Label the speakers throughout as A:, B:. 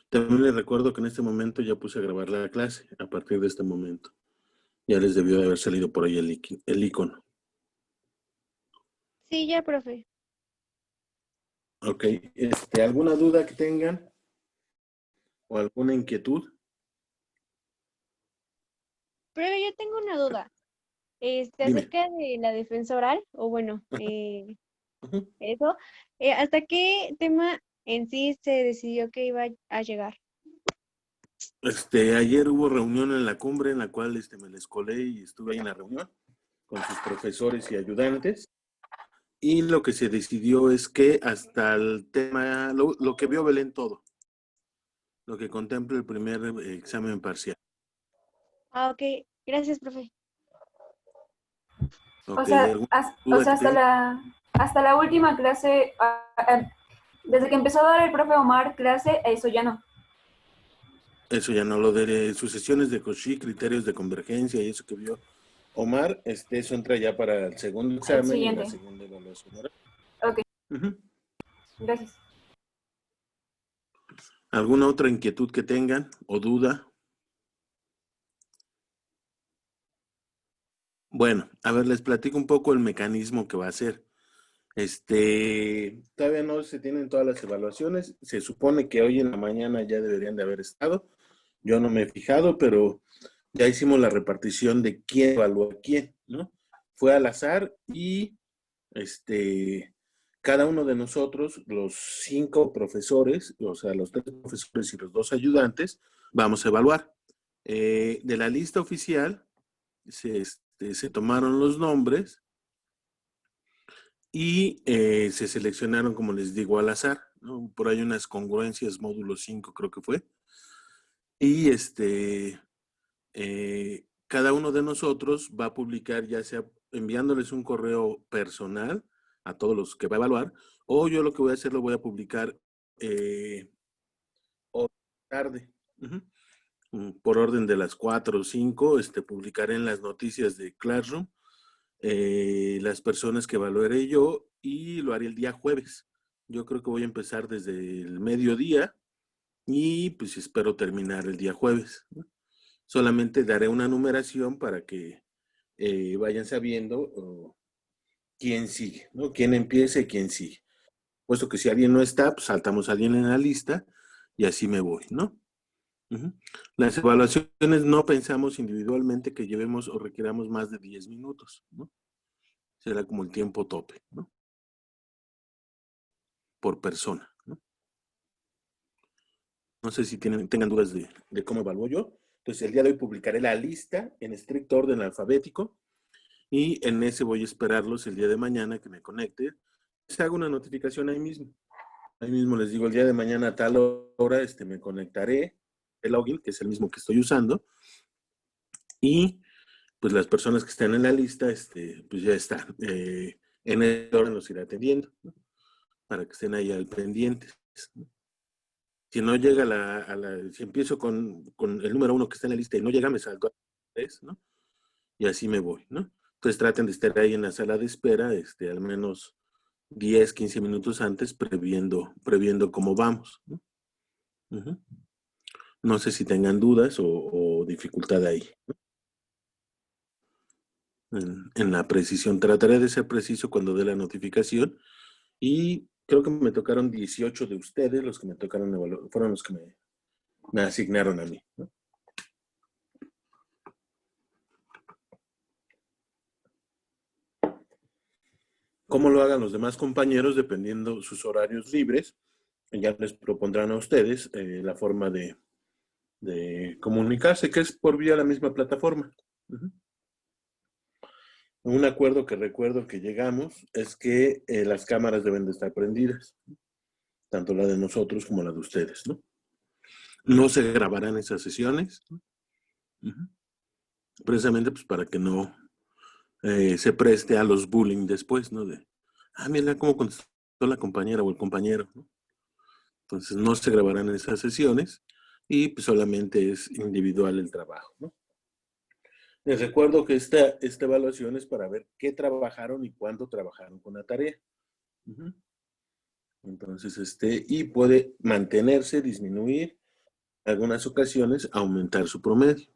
A: También les recuerdo que en este momento ya puse a grabar la clase, a partir de este momento. Ya les debió de haber salido por ahí el icono.
B: Sí, ya, profe.
A: Ok, ¿alguna duda que tengan o alguna inquietud?
B: Pero yo tengo una duda.
A: Dime.
B: Acerca de la defensa oral, o bueno,
A: Ujú.
B: eso, ¿hasta qué tema en sí se decidió que iba a llegar?
A: Ayer hubo reunión en la cumbre en la cual me les colé y estuve ahí en la reunión con sus profesores y ayudantes. Y lo que se decidió es que hasta el tema, lo que vio Belén todo, lo que contempla el primer examen parcial.
B: Ah, ok. Gracias, profe.
C: O
A: Ok,
C: sea,
A: ¿alguna duda que tengan?
C: hasta la última clase, desde que empezó a dar el profe Omar clase, eso ya no.
A: Eso ya no, lo de sucesiones de Cauchy, criterios de convergencia y eso que vio Omar, eso entra ya para el segundo
C: El
A: examen y la
C: siguiente.
A: segunda evaluación oral.
C: Ok,
A: Ujú.
C: gracias.
A: ¿Alguna otra inquietud que tengan o duda? Bueno, a ver, les platico un poco el mecanismo que va a ser. Todavía no se tienen todas las evaluaciones. Se supone que hoy en la mañana ya deberían de haber estado. Yo no me he fijado, pero ya hicimos la repartición de quién evaluó a quién, ¿no? Fue al azar y cada uno de nosotros, los 5 profesores, o sea, los 3 profesores y los 2 ayudantes, vamos a evaluar. De la lista oficial se tomaron los nombres y se seleccionaron, como les digo, al azar, ¿no? Por ahí unas congruencias, módulo 5 creo que fue. Y cada uno de nosotros va a publicar, ya sea enviándoles un correo personal a todos los que va a evaluar, o yo lo que voy a hacer lo voy a publicar hoy tarde. Ujú. Por orden de las 4 o 5, publicaré en las noticias de Classroom las personas que evaluaré yo y lo haré el día jueves. Yo creo que voy a empezar desde el mediodía y pues espero terminar el día jueves, ¿no? Solamente daré una numeración para que vayan sabiendo quién sigue, ¿no? Quién empieza y quién sigue. Puesto que si alguien no está, pues saltamos a alguien en la lista y así me voy, ¿no? Ujú. Las evaluaciones no pensamos individualmente que llevemos o requiramos más de 10 minutos, ¿no? Será como el tiempo tope, ¿no? Por persona, ¿no? No sé si tengan dudas de cómo evalúo yo. Entonces, el día de hoy publicaré la lista en estricto orden alfabético y en ese voy a esperarlos el día de mañana que me conecte. Se haga una notificación ahí mismo. Ahí mismo les digo, el día de mañana a tal hora me conectaré, el login, que es el mismo que estoy usando, y pues las personas que están en la lista, pues ya están. En el orden los iré atendiendo, ¿no? Para que estén ahí al pendiente, ¿no? Si no llega si empiezo con el número 1 que está en la lista y no llega, me salto a 3, ¿no? Y así me voy, ¿no? Entonces traten de estar ahí en la sala de espera, al menos 10, 15 minutos antes, previendo cómo vamos, ¿no? Uh-huh. No sé si tengan dudas o dificultad ahí, ¿no? En la precisión. Trataré de ser preciso cuando dé la notificación y creo que me tocaron 18 de ustedes, los que me tocaron evaluar, fueron los que me asignaron a mí, ¿no? Cómo lo hagan los demás compañeros, dependiendo sus horarios libres, ya les propondrán a ustedes la forma de comunicarse, que es por vía la misma plataforma. Uh-huh. Un acuerdo que recuerdo que llegamos es que las cámaras deben de estar prendidas, tanto la de nosotros como la de ustedes, ¿no? No se grabarán esas sesiones, ¿no? Uh-huh. Precisamente pues para que no se preste a los bullying después, ¿no? Mira cómo contestó la compañera o el compañero, ¿no? Entonces no se grabarán esas sesiones y pues solamente es individual el trabajo, ¿no? Les recuerdo que esta evaluación es para ver qué trabajaron y cuándo trabajaron con la tarea. Uh-huh. Entonces, y puede mantenerse, disminuir algunas ocasiones aumentar su promedio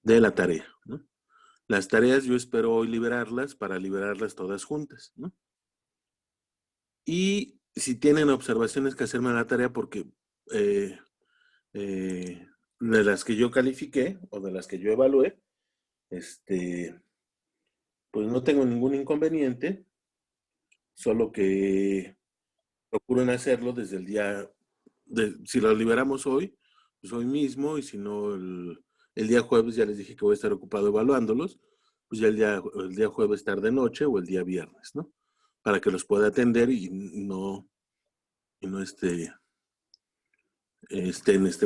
A: de la tarea, ¿no? Las tareas yo espero hoy liberarlas para liberarlas todas juntas, ¿no? Y si tienen observaciones que hacerme a la tarea, porque de las que yo califiqué o de las que yo evalué, pues no tengo ningún inconveniente, solo que procuren hacerlo desde el día, si lo liberamos hoy, pues hoy mismo, y si no, el día jueves ya les dije que voy a estar ocupado evaluándolos, pues ya el día jueves tarde noche o el día viernes, ¿no? Para que los pueda atender y no estén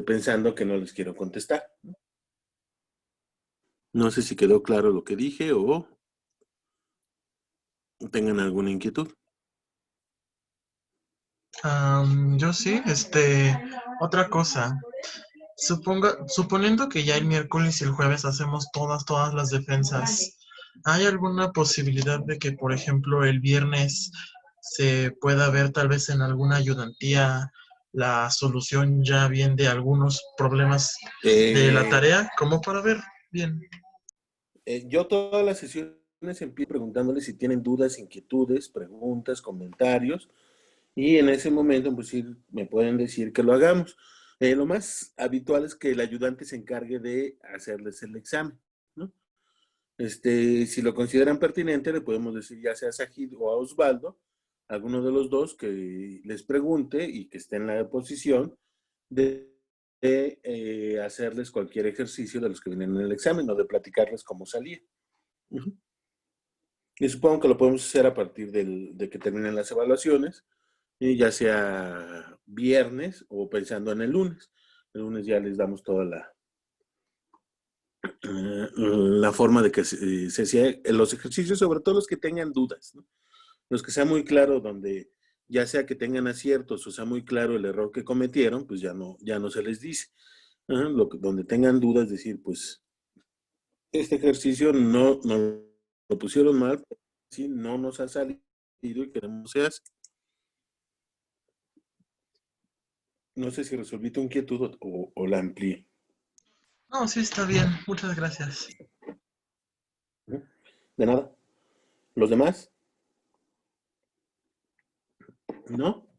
A: pensando que no les quiero contestar. No sé si quedó claro lo que dije o tengan alguna inquietud.
D: Yo sí, otra cosa. Suponiendo que ya el miércoles y el jueves hacemos todas las defensas, ¿hay alguna posibilidad de que, por ejemplo, el viernes se pueda ver tal vez en alguna ayudantía la solución ya bien de algunos problemas de la tarea, como para ver bien?
A: Yo todas las sesiones empiezo preguntándoles si tienen dudas, inquietudes, preguntas, comentarios, y en ese momento pues sí me pueden decir que lo hagamos. Lo más habitual es que el ayudante se encargue de hacerles el examen, ¿no? Si lo consideran pertinente, le podemos decir ya sea a Sajid o a Osvaldo, alguno de los dos, que les pregunte y que esté en la posición de hacerles cualquier ejercicio de los que vienen en el examen o de platicarles cómo salía. Y supongo que lo podemos hacer a partir de que terminen las evaluaciones, y ya sea viernes o pensando en el lunes. El lunes ya les damos toda la forma de que se hacían los ejercicios, sobre todo los que tengan dudas, ¿no? Los que sea muy claro, donde ya sea que tengan aciertos o sea muy claro el error que cometieron, pues ya no se les dice. Donde tengan dudas, decir, pues, este ejercicio no lo pusieron mal, sí, no nos ha salido y queremos que se hace. No sé si resolví tu inquietud o la amplié.
D: No, sí, está bien. Muchas gracias.
A: De nada. ¿Los demás? ¿No?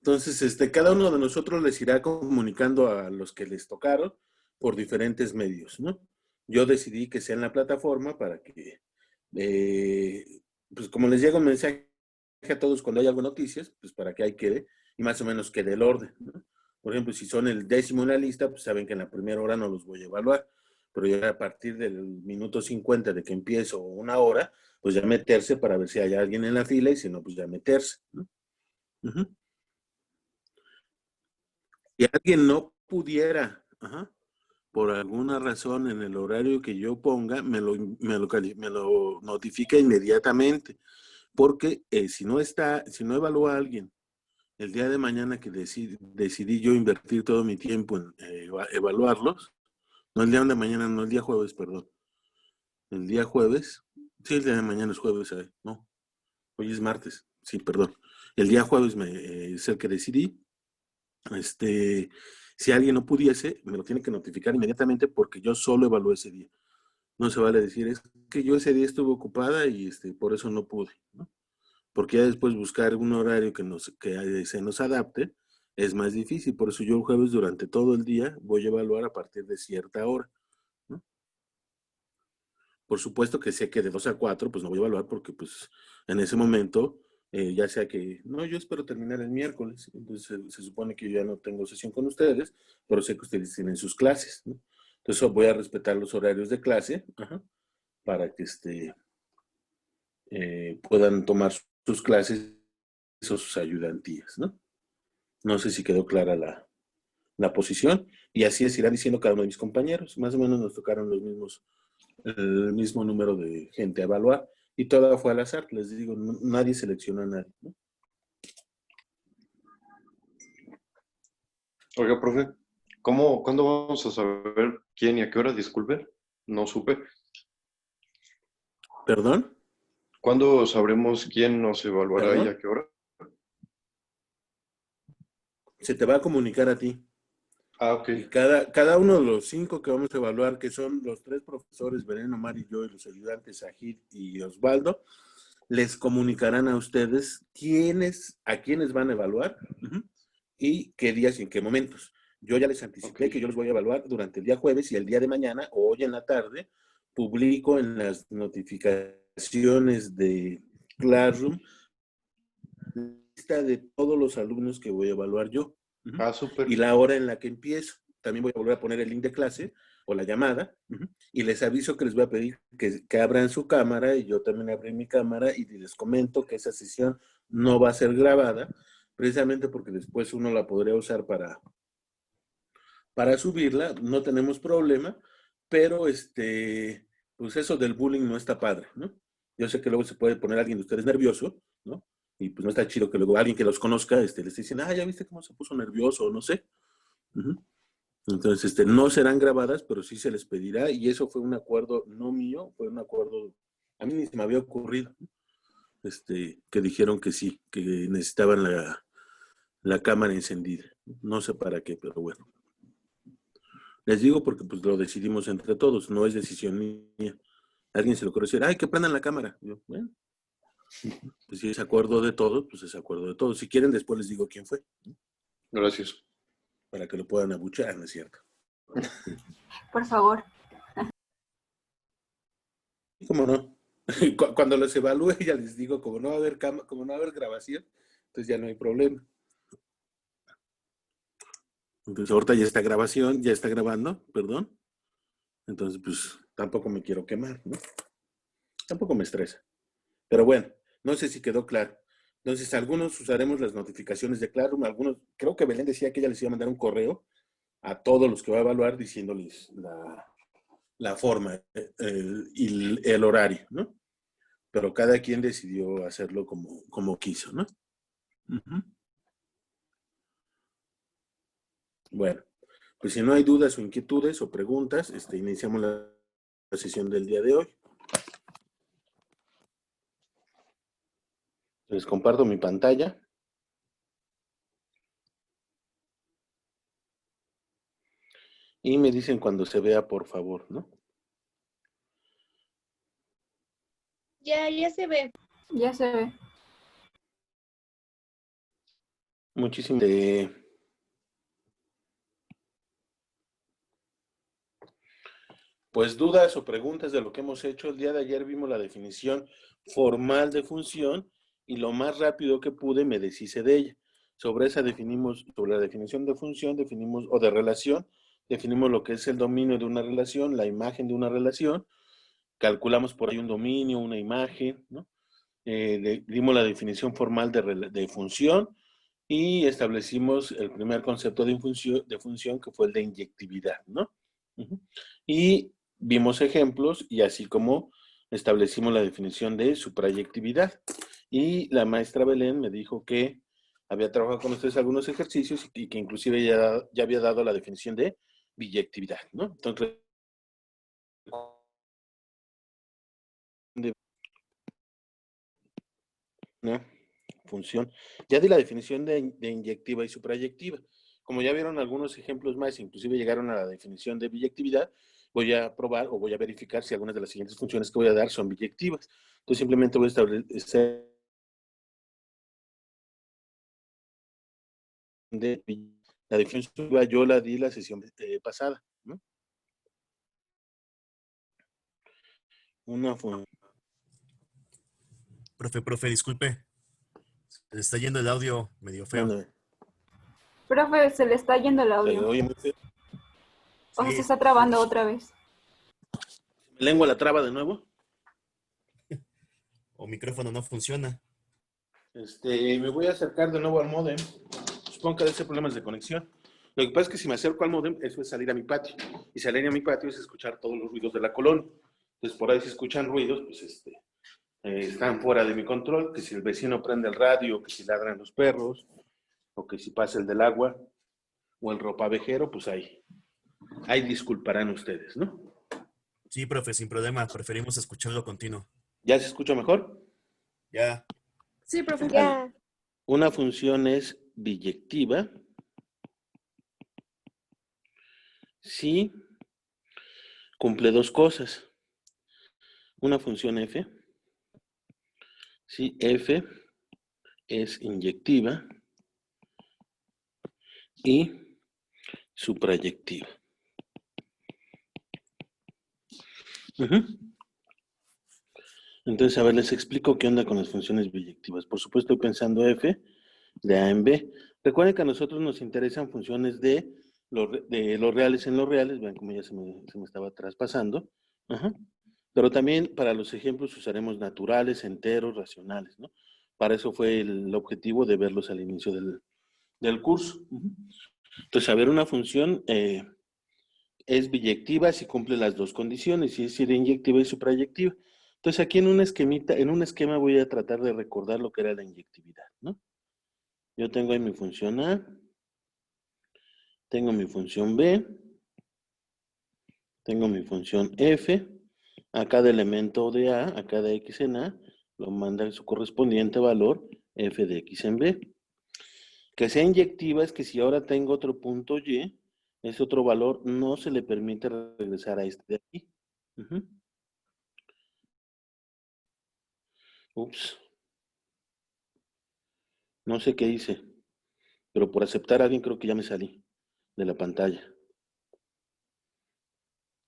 A: Entonces, cada uno de nosotros les irá comunicando a los que les tocaron por diferentes medios, ¿no? Yo decidí que sea en la plataforma para que, pues como les llega un mensaje a todos cuando hay algo noticias, pues para que ahí quede y más o menos quede el orden, ¿no? Por ejemplo, si son el 10º en la lista, pues saben que en la primera hora no los voy a evaluar, pero ya a partir del minuto 50 de que empiezo una hora, pues ya meterse para ver si hay alguien en la fila y si no, pues ya meterse, ¿no? Uh-huh. Si alguien no pudiera, por alguna razón en el horario que yo ponga, me lo notifica inmediatamente, porque si no evalúa a alguien el día de mañana que decidí yo invertir todo mi tiempo en evaluarlos, no el día de mañana, no el día jueves, perdón, el día jueves, sí, el día de mañana es jueves, no, hoy es martes, sí, perdón, el día jueves es el que decidí. Si alguien no pudiese, me lo tiene que notificar inmediatamente porque yo solo evalué ese día. No se vale decir, es que yo ese día estuve ocupada y por eso no pude, ¿no? Porque ya después buscar un horario que se nos adapte es más difícil. Por eso yo el jueves durante todo el día voy a evaluar a partir de cierta hora, ¿no? Por supuesto que sé que de 2 a 4, pues no voy a evaluar porque pues en ese momento, ya sea que, no, yo espero terminar el miércoles, entonces se supone que yo ya no tengo sesión con ustedes, pero sé que ustedes tienen sus clases, ¿no? Entonces voy a respetar los horarios de clase, para que puedan tomar sus clases o sus ayudantías, ¿no? No sé si quedó clara la posición, y así es, irá diciendo cada uno de mis compañeros. Más o menos nos tocaron el mismo número de gente a evaluar, y todo fue al azar, les digo, nadie seleccionó a nadie, ¿no?
E: Oiga, profe, ¿cuándo vamos a saber quién y a qué hora? Disculpe, no supe.
A: ¿Perdón?
E: ¿Cuándo sabremos quién nos evaluará y
A: ¿Perdón?
E: a qué hora?
A: se te va a comunicar a ti.
E: Ah, ok.
A: Y cada uno de los 5 que vamos a evaluar, que son los 3 profesores, Belén, Omar y yo, y los ayudantes, Sajid y Osvaldo, les comunicarán a ustedes a quiénes van a evaluar y qué días y en qué momentos. Yo ya les anticipé que yo los voy a evaluar durante el día jueves y el día de mañana o hoy en la tarde publico en las notificaciones de Classroom la lista de todos los alumnos que voy a evaluar yo.
E: Ah, súper.
A: Y la hora en la que empiezo. También voy a volver a poner el link de clase o la llamada y les aviso que les voy a pedir que abran su cámara y yo también abrí mi cámara y les comento que esa sesión no va a ser grabada, precisamente porque después uno la podría usar para subirla, no tenemos problema, pero pues eso del bullying no está padre, ¿no? Yo sé que luego se puede poner alguien de ustedes nervioso, ¿no? Y pues no está chido que luego alguien que los conozca les esté diciendo, ya viste cómo se puso nervioso, o no sé. Entonces, no serán grabadas, pero sí se les pedirá, y eso fue un acuerdo no mío, fue un acuerdo, a mí ni se me había ocurrido, que dijeron que sí, que necesitaban la cámara encendida. No sé para qué, pero bueno. Les digo porque pues lo decidimos entre todos, no es decisión mía. Alguien se le ocurre decir, que prendan la cámara. Yo, bueno, pues si es acuerdo de todos, pues es acuerdo de todos. Si quieren, después les digo quién fue.
E: Gracias.
A: Para que lo puedan abuchear, ¿no es cierto?
C: Por favor.
A: ¿Cómo no? Cuando los evalúe ya les digo, como no va a haber grabación, entonces ya no hay problema. Entonces ahorita ya está grabación, ya está grabando, perdón. Entonces, pues tampoco me quiero quemar, ¿no? Tampoco me estresa. Pero bueno, no sé si quedó claro. Entonces, algunos usaremos las notificaciones de Classroom, algunos, creo que Belén decía que ella les iba a mandar un correo a todos los que va a evaluar diciéndoles la forma y el horario, ¿no? Pero cada quien decidió hacerlo como quiso, ¿no? Bueno, pues si no hay dudas o inquietudes o preguntas, iniciamos la sesión del día de hoy. Les comparto mi pantalla. Y me dicen cuando se vea, por favor, ¿no?
B: Ya se ve.
C: Ya se ve.
A: Muchísimo. Pues dudas o preguntas de lo que hemos hecho. El día de ayer vimos la definición formal de función y lo más rápido que pude me deshice de ella. Sobre la definición de función, o de relación, definimos lo que es el dominio de una relación, la imagen de una relación, calculamos por ahí un dominio, una imagen, ¿no? Dimos la definición formal de función y establecimos el primer concepto de función que fue el de inyectividad, ¿no? Y vimos ejemplos y así como establecimos la definición de suprayectividad. Y la maestra Belén me dijo que había trabajado con ustedes algunos ejercicios y que inclusive ya había dado la definición de biyectividad, ¿no? Entonces, ¿no? Función. Ya di la definición de inyectiva y suprayectiva. Como ya vieron algunos ejemplos más, inclusive llegaron a la definición de biyectividad, voy a probar o voy a verificar si algunas de las siguientes funciones que voy a dar son biyectivas. Entonces simplemente voy a establecer la definición, yo la di la sesión pasada, ¿no? Una función.
F: Profe, disculpe. Se le está yendo el audio medio feo.
A: ¿Dónde?
C: Profe, se le está yendo el
A: ¿Se
C: audio.
A: oye muy feo?
C: O sea,
F: Sí.
C: se está trabando otra vez.
A: ¿Mi lengua la traba de nuevo?
F: O micrófono no funciona.
A: Me voy a acercar de nuevo al módem. Supongo que debe ser problemas de conexión. Lo que pasa es que si me acerco al módem, eso es salir a mi patio. Y salir a mi patio es escuchar todos los ruidos de la colonia. Entonces, por ahí si escuchan ruidos, pues están fuera de mi control. Que si el vecino prende el radio, que si ladran los perros, o que si pasa el del agua, o el ropavejero, pues ahí disculparán ustedes, ¿no?
F: Sí, profe, sin problema. Preferimos escucharlo continuo.
A: ¿Ya se escucha mejor?
F: Ya.
G: Sí, profe.
B: Ya.
A: Una función es biyectiva si cumple dos cosas. Una función f, si f es inyectiva y suprayectiva. Entonces, a ver, les explico qué onda con las funciones biyectivas. Por supuesto, estoy pensando f de a en b. Recuerden que a nosotros nos interesan funciones de los reales en los reales. Vean cómo ya se me estaba traspasando. Pero también para los ejemplos usaremos naturales, enteros, racionales, ¿no? Para eso fue el objetivo de verlos al inicio del curso. Entonces, a ver, una función es biyectiva si cumple las dos condiciones, si es inyectiva y suprayectiva. Entonces, aquí en un esquema voy a tratar de recordar lo que era la inyectividad, ¿no? Yo tengo ahí mi función A, tengo mi función B, tengo mi función F. A cada elemento de A cada X en A, lo manda su correspondiente valor F de X en B. Que sea inyectiva es que si ahora tengo otro punto Y, ese otro valor no se le permite regresar a este de aquí. Ups. No sé qué hice, pero por aceptar a alguien creo que ya me salí de la pantalla.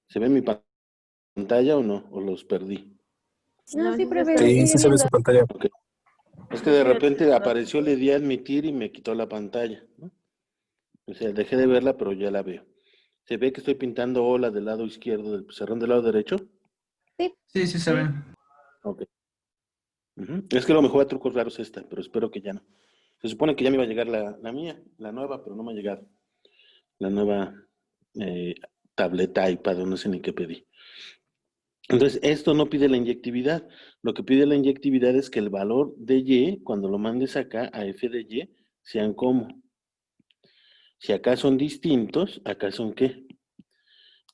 A: ¿Se ve mi pantalla o no? ¿O los perdí?
B: No, sí, profe,
C: está
B: lo
C: bien.
G: Sí,
B: sigue
G: sí se ve
B: viendo.
G: su pantalla.
A: Okay. Es que de repente apareció, le di a admitir y me quitó la pantalla, ¿no? O sea, dejé de verla, pero ya la veo. ¿Se ve que estoy pintando ola del lado izquierdo del pizarrón del lado derecho?
G: Sí, sí se ve.
A: Ok. Es que a lo mejor a trucos raros esta, pero espero que ya no. Se supone que ya me iba a llegar la mía, la nueva, pero no me ha llegado. La nueva tableta, iPad, no sé ni qué pedí. Entonces, esto no pide la inyectividad. Lo que pide la inyectividad es que el valor de Y, cuando lo mandes acá a f de Y, sean como. Si acá son distintos, acá son ¿qué?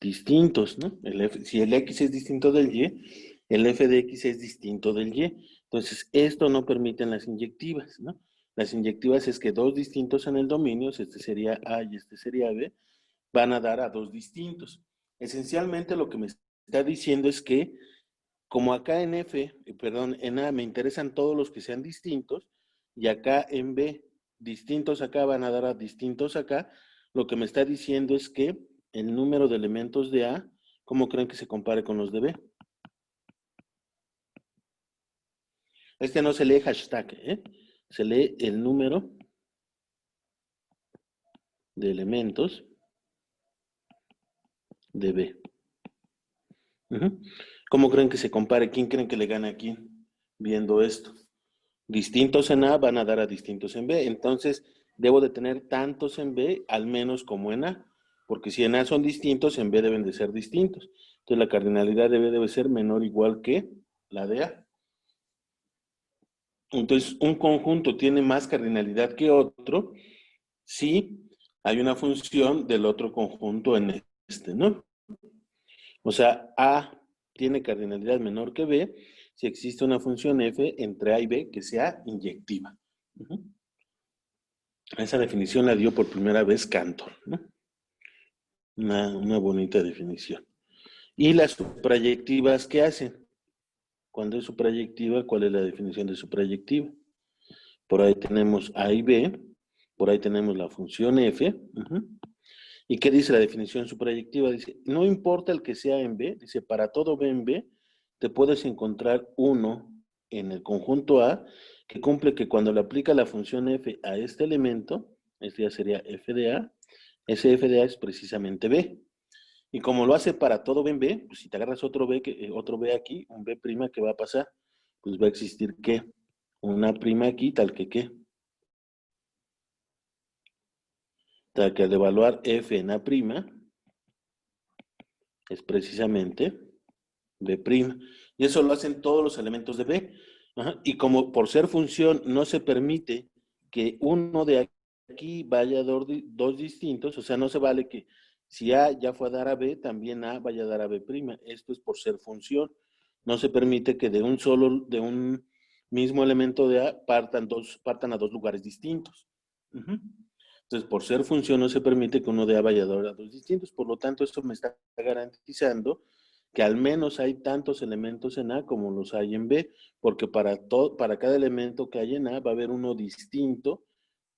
A: Distintos, ¿no? Si el X es distinto del Y, el f de X es distinto del Y. Entonces, esto no permiten las inyectivas, ¿no? Las inyectivas es que dos distintos en el dominio, este sería A y este sería B, van a dar a dos distintos. Esencialmente lo que me está diciendo es que, como acá en en A me interesan todos los que sean distintos, y acá en B, distintos acá van a dar a distintos acá, lo que me está diciendo es que el número de elementos de A, ¿cómo creen que se compare con los de B? Este no se lee hashtag, se lee el número de elementos de B. ¿Cómo creen que se compare? ¿Quién creen que le gana a quién viendo esto? Distintos en A van a dar a distintos en B. Entonces, debo de tener tantos en B, al menos como en A. Porque si en A son distintos, en B deben de ser distintos. Entonces, la cardinalidad de B debe ser menor o igual que la de A. Entonces, un conjunto tiene más cardinalidad que otro si hay una función del otro conjunto en este, ¿no? O sea, A tiene cardinalidad menor que B si existe una función f entre A y B que sea inyectiva. Esa definición la dio por primera vez Cantor, ¿no? Una bonita definición. ¿Y las suprayectivas qué hacen? Cuando es suprayectiva, ¿cuál es la definición de suprayectiva? Por ahí tenemos A y B, por ahí tenemos la función f. ¿Y qué dice la definición suprayectiva? Dice, no importa el que sea en B, dice, para todo B en B, te puedes encontrar uno en el conjunto A que cumple que cuando le aplica la función f a este elemento, este ya sería f de A, ese f de A es precisamente B. Y como lo hace para todo B en B, pues si te agarras otro B aquí, un B' que va a pasar, pues va a existir ¿qué? Una prima aquí, tal que ¿qué? Tal que al evaluar f en A', es precisamente B'. Y eso lo hacen todos los elementos de B. Y como por ser función no se permite que uno de aquí vaya a dos distintos, o sea, no se vale que si A ya fue a dar a B, también A vaya a dar a B'. Esto es por ser función. No se permite que de un mismo elemento de A partan a dos lugares distintos. Entonces, por ser función no se permite que uno de A vaya a dar datos distintos. Por lo tanto, esto me está garantizando que al menos hay tantos elementos en A como los hay en B, porque para cada elemento que hay en A va a haber uno distinto.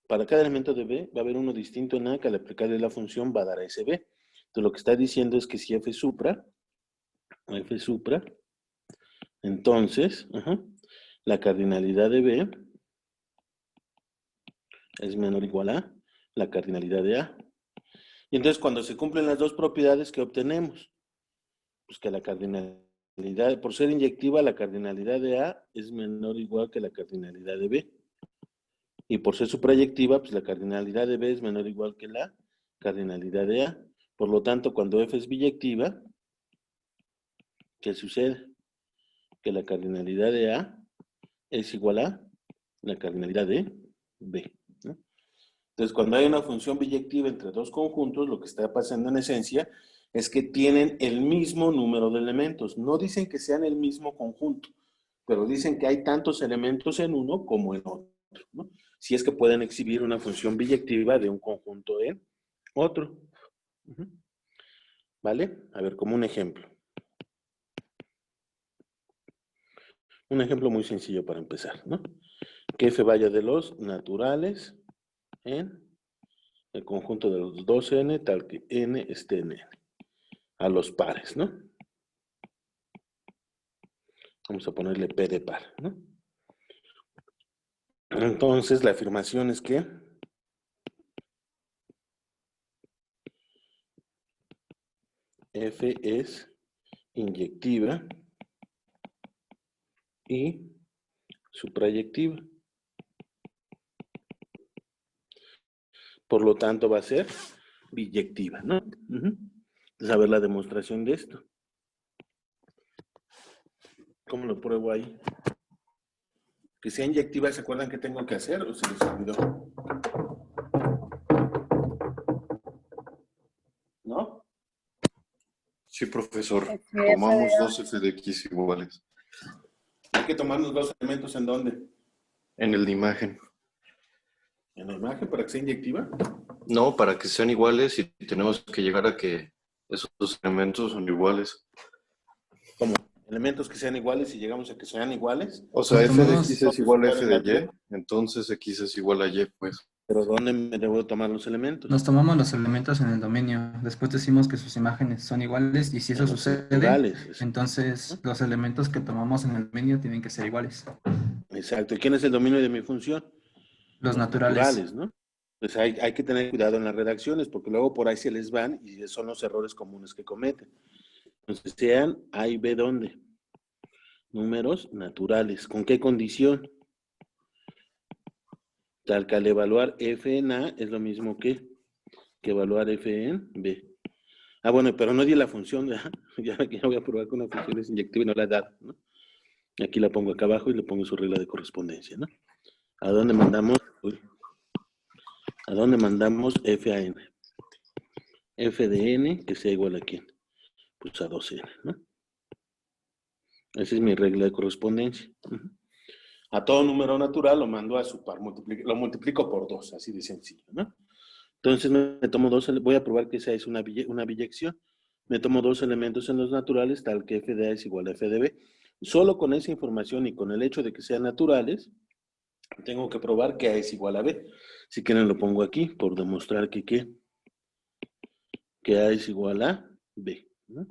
A: Para cada elemento de B va a haber uno distinto en A que al aplicarle la función va a dar a ese B. Entonces, lo que está diciendo es que si F supra, entonces, la cardinalidad de B es menor o igual a la cardinalidad de A. Y entonces cuando se cumplen las dos propiedades, ¿qué obtenemos? Pues que la cardinalidad, por ser inyectiva, la cardinalidad de A es menor o igual que la cardinalidad de B. Y por ser suprayectiva, pues la cardinalidad de B es menor o igual que la cardinalidad de A. Por lo tanto, cuando F es biyectiva, ¿qué sucede? Que la cardinalidad de A es igual a la cardinalidad de B, ¿no? Entonces, cuando hay una función biyectiva entre dos conjuntos, lo que está pasando en esencia es que tienen el mismo número de elementos. No dicen que sean el mismo conjunto, pero dicen que hay tantos elementos en uno como en otro, ¿no? Si es que pueden exhibir una función biyectiva de un conjunto en otro. ¿Vale? A ver, como un ejemplo. Un ejemplo muy sencillo para empezar, ¿no? Que F vaya de los naturales en el conjunto de los 2n, tal que n esté en n, a los pares, ¿no? Vamos a ponerle P de par, ¿no? Entonces, la afirmación es que F es inyectiva y suprayectiva. Por lo tanto, va a ser biyectiva, ¿no? Entonces, a ver la demostración de esto. ¿Cómo lo pruebo ahí? Que sea inyectiva, ¿se acuerdan qué tengo que hacer o se les olvidó? ¿No?
E: Sí, profesor.
B: F
E: Tomamos
B: de A.
E: dos f de x iguales.
A: Hay que tomar los dos elementos ¿en dónde?
E: En el de imagen.
A: ¿En la imagen para que sea inyectiva?
E: No, para que sean iguales y tenemos que llegar a que esos dos elementos son iguales.
A: ¿Cómo? Elementos que sean iguales y llegamos a que sean iguales.
E: O sea,
G: Pues
E: f de
G: tomamos-
E: x es igual a f de y, entonces x es igual a y, pues.
A: Pero ¿dónde me debo tomar los elementos?
G: Nos tomamos los elementos en el dominio, después decimos que sus imágenes son iguales y si eso
A: En los
G: sucede,
A: naturales.
G: entonces los elementos que tomamos en el dominio tienen que ser iguales.
A: Exacto. ¿Y quién es el dominio de mi función?
G: Los naturales.
A: ¿no? Pues hay que tener cuidado en las redacciones, porque luego por ahí se les van y son los errores comunes que cometen. Entonces, sean A y B, ¿dónde? Números naturales. ¿Con qué condición? Tal que al evaluar F en A es lo mismo que evaluar F en B. Ah, bueno, pero no di la función, ¿verdad? Ya voy a probar con una función es inyectiva y no la he dado, ¿no? Aquí la pongo acá abajo y le pongo su regla de correspondencia, ¿no? ¿A dónde mandamos? ¿A dónde mandamos F a N? F de N, que sea igual a ¿quién? Pues a 2N, ¿no? Esa es mi regla de correspondencia. A todo número natural lo mando a su par, lo multiplico por 2, así de sencillo, ¿no? Entonces me tomo voy a probar que esa es una biyección. Me tomo dos elementos en los naturales, tal que F de A es igual a F de B. Solo con esa información y con el hecho de que sean naturales, tengo que probar que A es igual a B. Si quieren lo pongo aquí, por demostrar que A es igual a B, ¿no?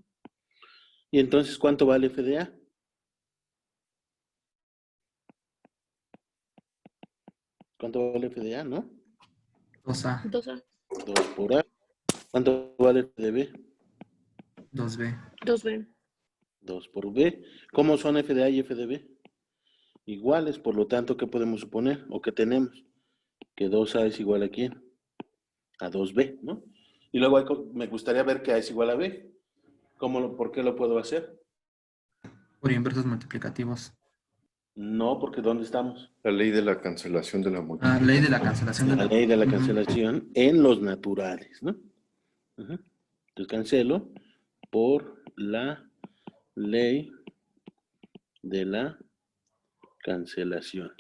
A: Y entonces, ¿cuánto vale F de A? ¿Cuánto vale F de A, no?
G: 2A,
B: 2A.
A: 2 por A. ¿Cuánto vale F de B?
G: 2B.
B: 2B.
A: 2 por B. ¿Cómo son F de A y F de B? Iguales, por lo tanto, ¿qué podemos suponer? ¿O qué tenemos? Que 2A es igual a ¿quién? A 2B, ¿no? Y luego me gustaría ver que A es igual a B. ¿Por qué lo puedo hacer?
G: Por inversos multiplicativos.
A: No, porque ¿dónde estamos?
E: La ley de la cancelación de la
G: Ah,
E: multiplicación.
G: ley de la cancelación de
A: La ley de la
G: Ujú.
A: cancelación en los naturales, ¿no? Entonces cancelo por la ley de la cancelación.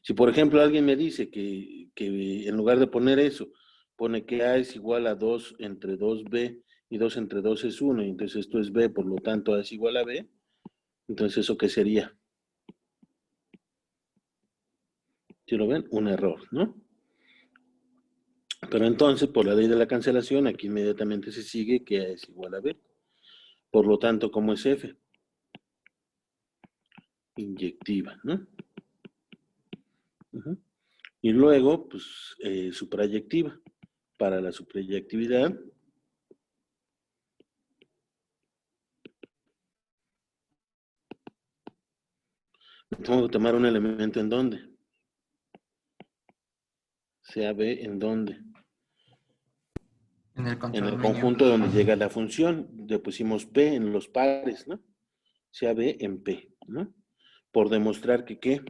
A: Si, por ejemplo, alguien me dice que que en lugar de poner eso, pone que A es igual a 2 entre 2B y 2 entre 2 es 1, y entonces esto es B, por lo tanto A es igual a B, entonces ¿eso qué sería? ¿Sí lo ven? Un error, ¿no? Pero entonces, por la ley de la cancelación, aquí inmediatamente se sigue que A es igual a B. Por lo tanto, ¿cómo es F? Inyectiva, ¿no? Uh-huh. Y luego, pues, suprayectiva. Para la suprayectividad, tengo que tomar un elemento en dónde. Sea B en dónde.
G: En el
A: En
G: control
A: el
G: menú.
A: conjunto donde llega la función, le pusimos P en los pares, ¿no? Sea B en P, ¿no? Por demostrar que ¿qué?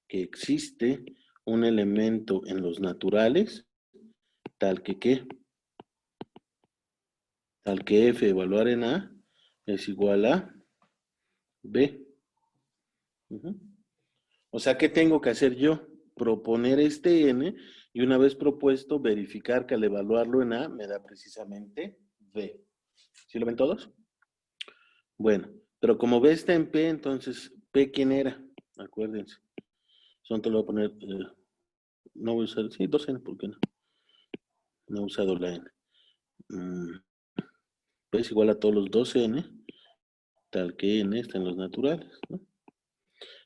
A: Que existe un elemento en los naturales, tal que ¿qué? Tal que F evaluar en A es igual a B. Uh-huh. O sea, ¿qué tengo que hacer yo? Proponer este N y una vez propuesto, verificar que al evaluarlo en A me da precisamente B. ¿Sí lo ven todos? Bueno, pero como B está en P, entonces, ¿P quién era? Acuérdense. Son te lo voy a poner, no voy a usar, sí, 2N, ¿por qué no? No he usado la N. P es igual a todos los 2N, tal que N está en los naturales, ¿no?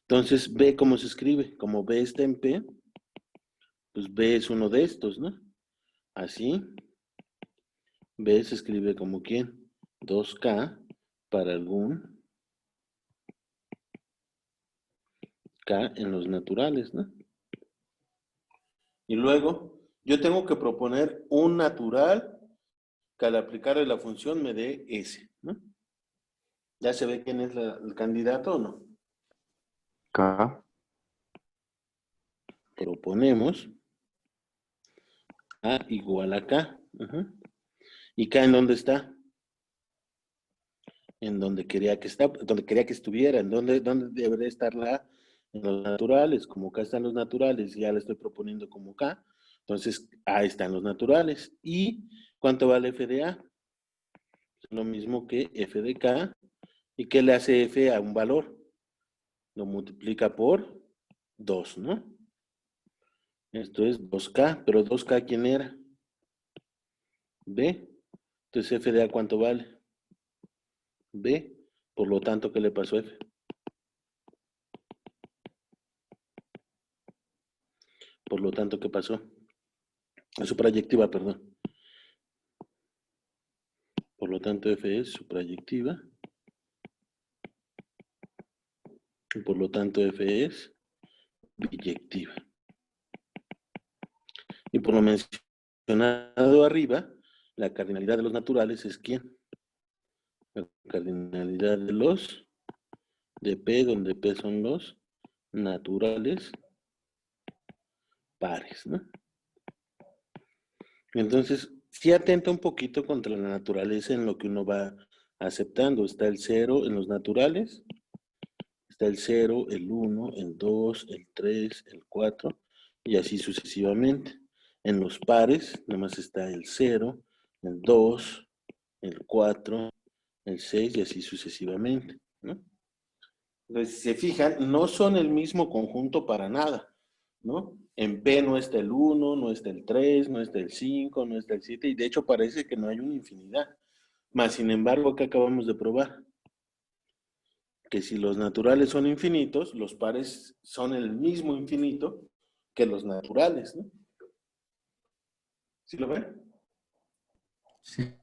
A: Entonces, B, ¿cómo se escribe? Como B está en P, pues B es uno de estos, ¿no? Así, B se escribe como ¿quién? 2K para algún K en los naturales, ¿no? Y luego, yo tengo que proponer un natural que al aplicarle la función me dé S, ¿no? ¿Ya se ve quién es el candidato o no?
E: K.
A: Proponemos A igual a K. Uh-huh. ¿Y K en dónde está? En donde quería que estuviera. ¿En dónde debería estar la A? En los naturales. Como K están los naturales, ya la estoy proponiendo como K. Entonces, A está en los naturales. ¿Y cuánto vale F de A? Es lo mismo que F de K. ¿Y qué le hace F a un valor? Lo multiplica por 2, ¿no? Esto es 2K, pero 2K, ¿quién era? B. Entonces, F de A, ¿cuánto vale? B. Por lo tanto, ¿qué le pasó a F? Por lo tanto, ¿qué pasó? Es suprayectiva, perdón. Por lo tanto, F es suprayectiva. Y por lo tanto, F es biyectiva. Y por lo mencionado arriba, la cardinalidad de los naturales es ¿quién? La cardinalidad de los de P, donde P son los naturales pares, ¿no? Entonces, sí atenta un poquito contra la naturaleza en lo que uno va aceptando. Está el 0 en los naturales, está el 0, el 1, el 2, el 3, el 4, y así sucesivamente. En los pares, nada más está el 0, el 2, el 4, el 6, y así sucesivamente, ¿no? Entonces, si se fijan, no son el mismo conjunto para nada, ¿no? En P no está el 1, no está el 3, no está el 5, no está el 7, y de hecho parece que no hay una infinidad. Más sin embargo, ¿qué acabamos de probar? Que si los naturales son infinitos, los pares son el mismo infinito que los naturales, ¿no? ¿Sí lo ven?
G: Sí.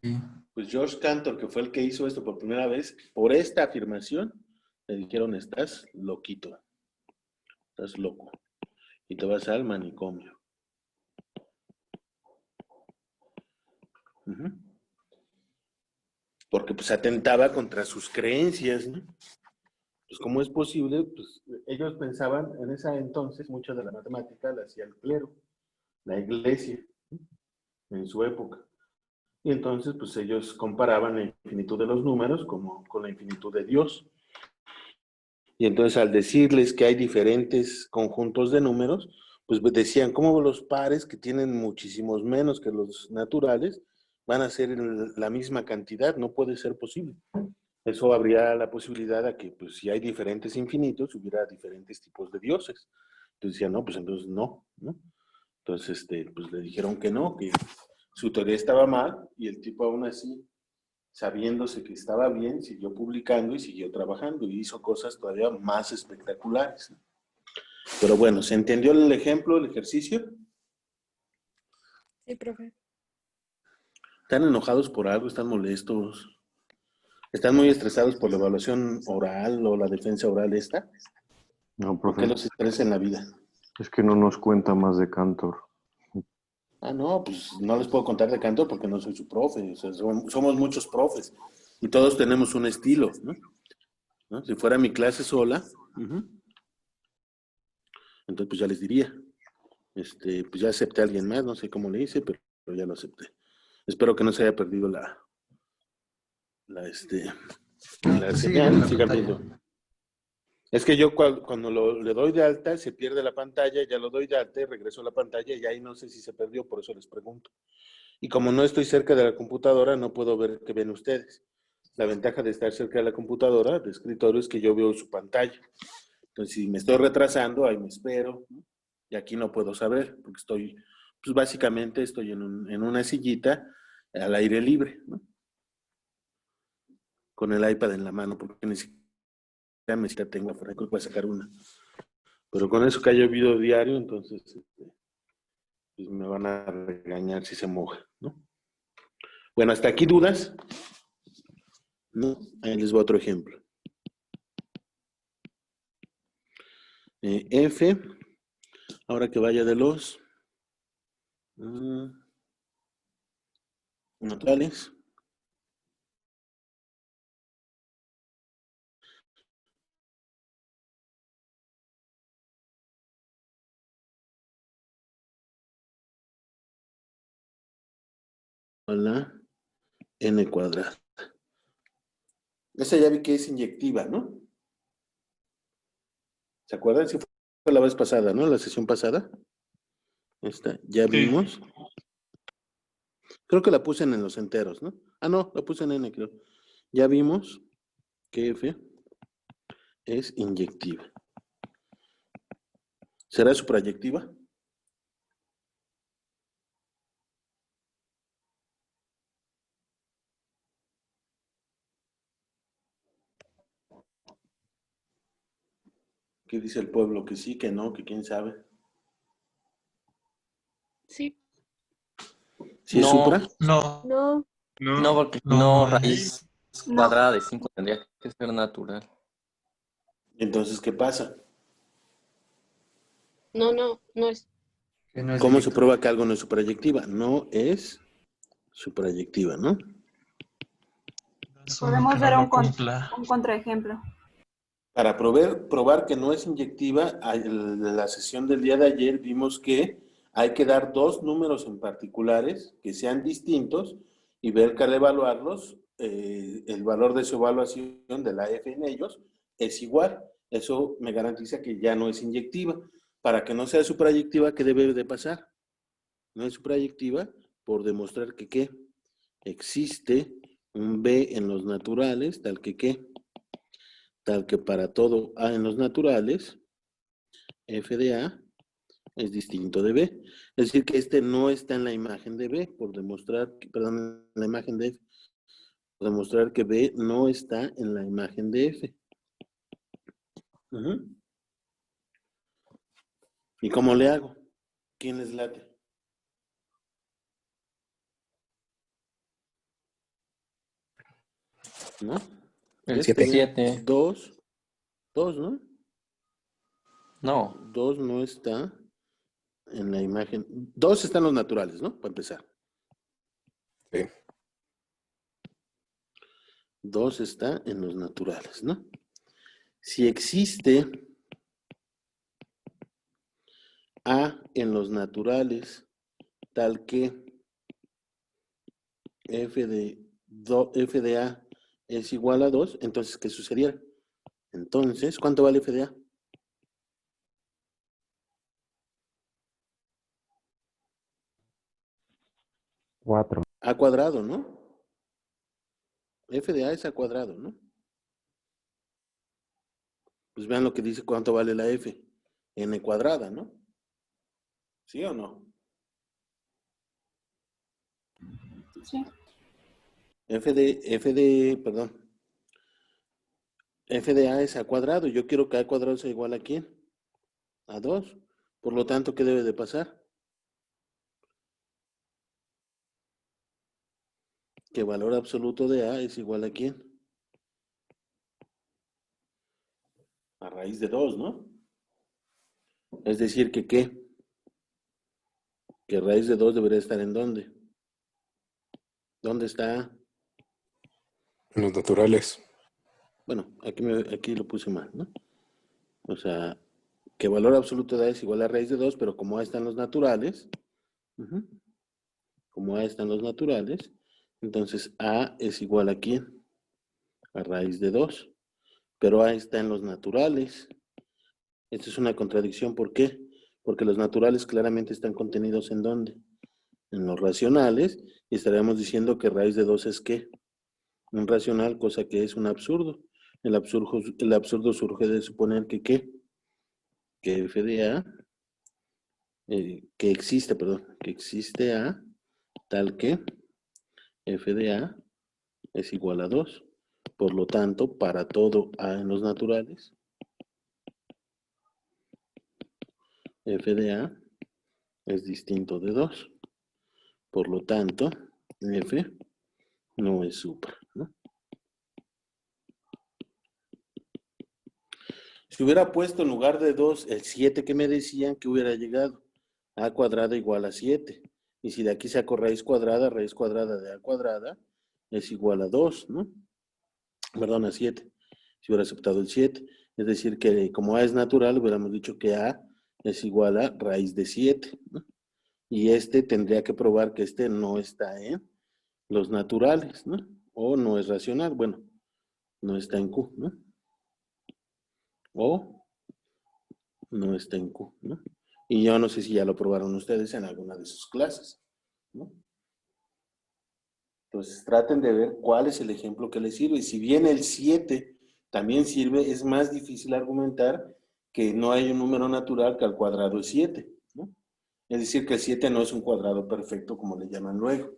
A: Pues George Cantor, que fue el que hizo esto por primera vez, por esta afirmación, le dijeron, estás loquito, estás loco, y te vas al manicomio. Uh-huh. Porque pues atentaba contra sus creencias, ¿no? Pues ¿cómo es posible? Pues ellos pensaban, en ese entonces, mucho de la matemática la hacía el clero, la iglesia, ¿no? En su época. Y entonces, pues ellos comparaban la infinitud de los números como con la infinitud de Dios. Y entonces al decirles que hay diferentes conjuntos de números, pues decían, ¿cómo los pares que tienen muchísimos menos que los naturales van a ser la misma cantidad? No puede ser posible. Eso habría la posibilidad de que, pues, si hay diferentes infinitos, hubiera diferentes tipos de dioses. Entonces decían, no, pues entonces no, ¿no? Entonces, pues le dijeron que no, que su teoría estaba mal, y el tipo aún así, sabiéndose que estaba bien, siguió publicando y siguió trabajando, y hizo cosas todavía más espectaculares, ¿no? Pero bueno, ¿se entendió el ejemplo, el ejercicio?
B: Sí, profe.
A: ¿Están enojados por algo? ¿Están molestos? ¿Están muy estresados por la evaluación oral o la defensa oral esta?
E: No,
A: ¿Por qué
E: profe,
A: los estresa en la vida?
E: es que no nos cuenta más de Cantor.
A: Ah, no, pues no les puedo contar de canto porque no soy su profe. O sea, somos muchos profes y todos tenemos un estilo, ¿no? ¿No? Si fuera mi clase sola, entonces pues ya les diría. Pues ya acepté a alguien más, no sé cómo le hice, pero ya lo acepté. Espero que no se haya perdido la
G: No,
A: la
G: pues sigue viendo
A: señal,
G: la
A: sigan
G: pantalla.
A: viendo. Es que yo cuando le doy de alta, se pierde la pantalla, ya lo doy de alta y regreso a la pantalla y ahí no sé si se perdió, por eso les pregunto. Y como no estoy cerca de la computadora, no puedo ver qué ven ustedes. La ventaja de estar cerca de la computadora, de escritorio, es que yo veo su pantalla. Entonces, si me estoy retrasando, ahí me espero, ¿no? Y aquí no puedo saber, porque pues básicamente estoy en una sillita al aire libre, ¿no? Con el iPad en la mano, porque ni siquiera tengo afuera, creo que voy a sacar una. Pero con eso que ha llovido diario, entonces pues me van a regañar si se moja, ¿no? Bueno, hasta aquí dudas, ¿no? Ahí les voy a otro ejemplo. F, ahora que vaya de los naturales. A la n cuadrada. Esa ya vi que es inyectiva, ¿no? ¿Se acuerdan? Sí fue la vez pasada, ¿no? La sesión pasada. Esta, ya
D: Sí.
A: vimos. Creo que la puse en los enteros, ¿no? Ah, no, la puse en n, creo. Ya vimos que F es inyectiva. ¿Será suprayectiva? ¿Qué dice el pueblo? Que sí, que no, que quién sabe.
B: Sí.
A: ¿Sí es supra?
D: No,
B: No.
H: No, porque si
D: no,
H: no,
D: no es.
H: raíz
C: No.
H: cuadrada de 5 tendría que ser natural.
A: Entonces, ¿qué pasa?
B: No es.
G: Que no es
A: ¿Cómo se
G: directo.
A: prueba que algo no es suprayectiva? No es suprayectiva, ¿no?
D: Es uno
C: Podemos
D: que no
C: dar
D: lo cumpla.
C: un contraejemplo.
A: Para probar que no es inyectiva, en la sesión del día de ayer vimos que hay que dar dos números en particulares que sean distintos y ver que al evaluarlos, el valor de su evaluación de la F en ellos es igual. Eso me garantiza que ya no es inyectiva. Para que no sea suprayectiva, ¿qué debe de pasar? No es suprayectiva por demostrar que ¿qué? Existe un B en los naturales, tal que ¿qué? Tal que para todo A en los naturales, F de A es distinto de B. Es decir, que este no está en la imagen de B, por demostrar, perdón, en la imagen de F, por demostrar que B no está en la imagen de F. ¿Y cómo le hago? ¿Quién les late? ¿No?
H: El 7.
A: 2, ¿no?
H: No,
A: 2 no está en la imagen. 2 están los naturales, ¿no? Para empezar.
H: Sí.
A: 2 está en los naturales, ¿no? Si existe A en los naturales, tal que F de A es igual a 2, entonces, ¿qué sucedería? Entonces, ¿cuánto vale F de A?
I: 4.
A: A cuadrado, ¿no? F de A es A cuadrado, ¿no? Pues vean lo que dice cuánto vale la F. N cuadrada, ¿no? ¿Sí o no?
C: Sí.
A: F de A es A cuadrado. Yo quiero que A cuadrado sea igual a ¿quién? A 2. Por lo tanto, ¿qué debe de pasar? Que valor absoluto de A es igual a ¿quién? A raíz de 2, ¿no? Es decir, que ¿qué? Que raíz de 2 debería estar ¿en dónde? ¿Dónde está?
H: En los naturales.
A: Bueno, aquí lo puse mal, ¿no? O sea, que valor absoluto de A es igual a raíz de 2, pero como A están los naturales, como A están los naturales, entonces A es igual a ¿quién? A raíz de 2. Pero A está en los naturales. Esto es una contradicción. ¿Por qué? Porque los naturales claramente están contenidos ¿en dónde? En los racionales. Y estaríamos diciendo que raíz de 2 es ¿qué? Un racional, cosa que es un absurdo. El absurdo surge de suponer que ¿qué? Que f de A, que existe A, tal que f de A es igual a 2. Por lo tanto, para todo A en los naturales, f de A es distinto de 2. Por lo tanto, f no es supra, ¿no? Si hubiera puesto en lugar de 2 el 7 que me decían, que hubiera llegado? A cuadrada igual a 7. Y si de aquí saco raíz cuadrada de A cuadrada es igual a 2, ¿no? Perdón, a 7. Si hubiera aceptado el 7. Es decir, que como A es natural, hubiéramos dicho que A es igual a raíz de 7, ¿no? Y tendría que probar que no está en los naturales, ¿no? O no es racional, bueno, no está en Q, ¿no? O no está en Q, ¿no? Y yo no sé si ya lo probaron ustedes en alguna de sus clases, ¿no? Entonces traten de ver cuál es el ejemplo que les sirve. Si bien el 7 también sirve, es más difícil argumentar que no hay un número natural que al cuadrado es 7, ¿no? Es decir, que el 7 no es un cuadrado perfecto, como le llaman luego.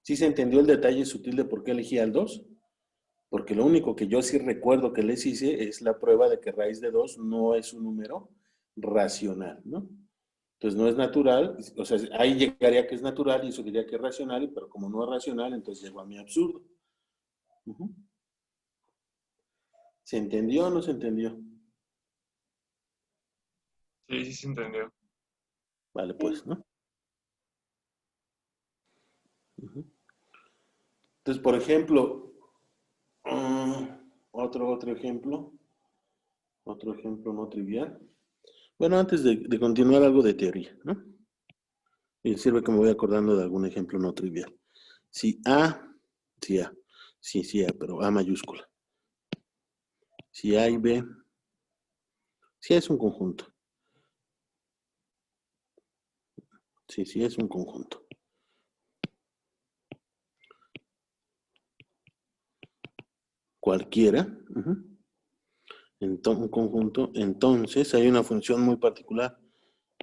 A: ¿Sí se entendió el detalle sutil de por qué elegí al 2? Porque lo único que yo sí recuerdo que les hice es la prueba de que raíz de 2 no es un número racional, ¿no? Entonces no es natural, o sea, ahí llegaría que es natural y eso diría que es racional, pero como no es racional, entonces llegó a mi absurdo. ¿Se entendió o no se entendió?
D: Sí, sí se entendió.
A: Vale, pues, ¿no? Entonces, por ejemplo, otro ejemplo no trivial. Bueno, antes de continuar, algo de teoría, ¿no? Y sirve que me voy acordando de algún ejemplo no trivial. Si A, pero A mayúscula. Si A y B, si A es un conjunto. Sí, es un conjunto. Cualquiera. Un conjunto. Entonces, hay una función muy particular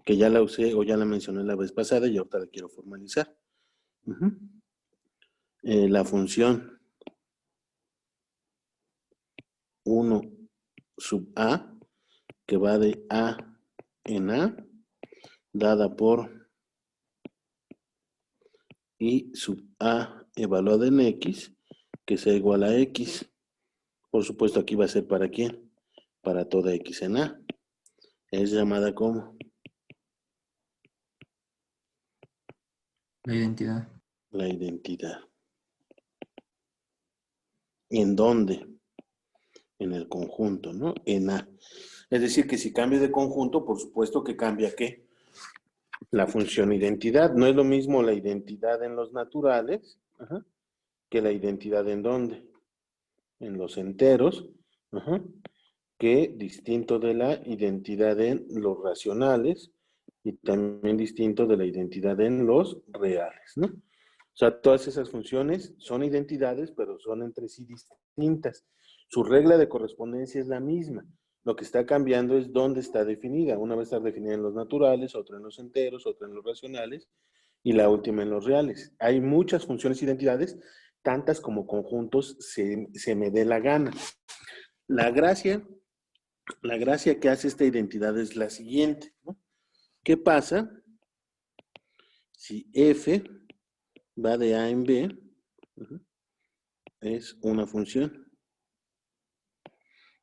A: que ya la usé o ya la mencioné la vez pasada y ahorita la quiero formalizar. La función 1 sub A, que va de A en A, dada por I sub A evaluada en X, que sea igual a X. Por supuesto, aquí va a ser ¿para quién? Para toda X en A. Es llamada como
G: La identidad.
A: la identidad. ¿En dónde? En el conjunto, ¿no? En A. Es decir, que si cambio de conjunto, por supuesto que cambia ¿qué? La función identidad. No es lo mismo la identidad en los naturales que la identidad en dónde. En los enteros, que distinto de la identidad en los racionales, y también distinto de la identidad en los reales, ¿no? O sea, todas esas funciones son identidades, pero son entre sí distintas. Su regla de correspondencia es la misma. Lo que está cambiando es dónde está definida. Una va a estar definida en los naturales, otra en los enteros, otra en los racionales y la última en los reales. Hay muchas funciones identidades, tantas como conjuntos se me dé la gana. La gracia que hace esta identidad es la siguiente, ¿no? ¿Qué pasa si F va de A en B? Es una función.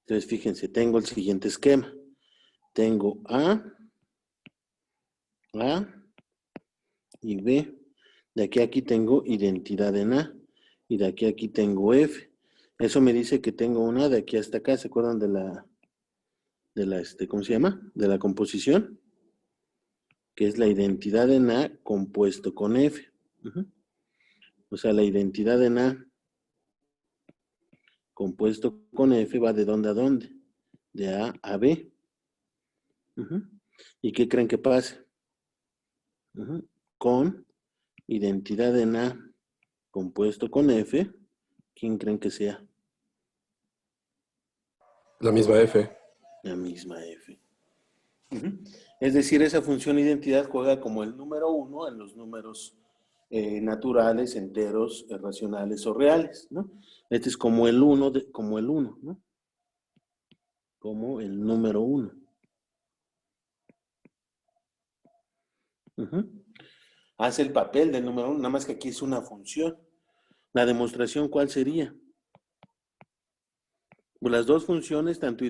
A: Entonces, fíjense, tengo el siguiente esquema. Tengo A y B. De aquí a aquí tengo identidad en A. Y de aquí a aquí tengo F. Eso me dice que tengo una de aquí hasta acá. ¿Se acuerdan de la ¿cómo se llama? De la composición. Que es la identidad en A compuesto con F. O sea, la identidad en A compuesto con F va de dónde a dónde. De A a B. ¿Y qué creen que pasa? Con identidad en A compuesto con F, ¿quién creen que sea?
H: La misma F.
A: La misma F. Es decir, esa función identidad juega como el número 1 en los números naturales, enteros, racionales o reales, ¿no? Este es como el 1, ¿no? Como el número 1. Hace el papel del número 1, nada más que aquí es una función. La demostración, ¿cuál sería? Pues las dos funciones, tanto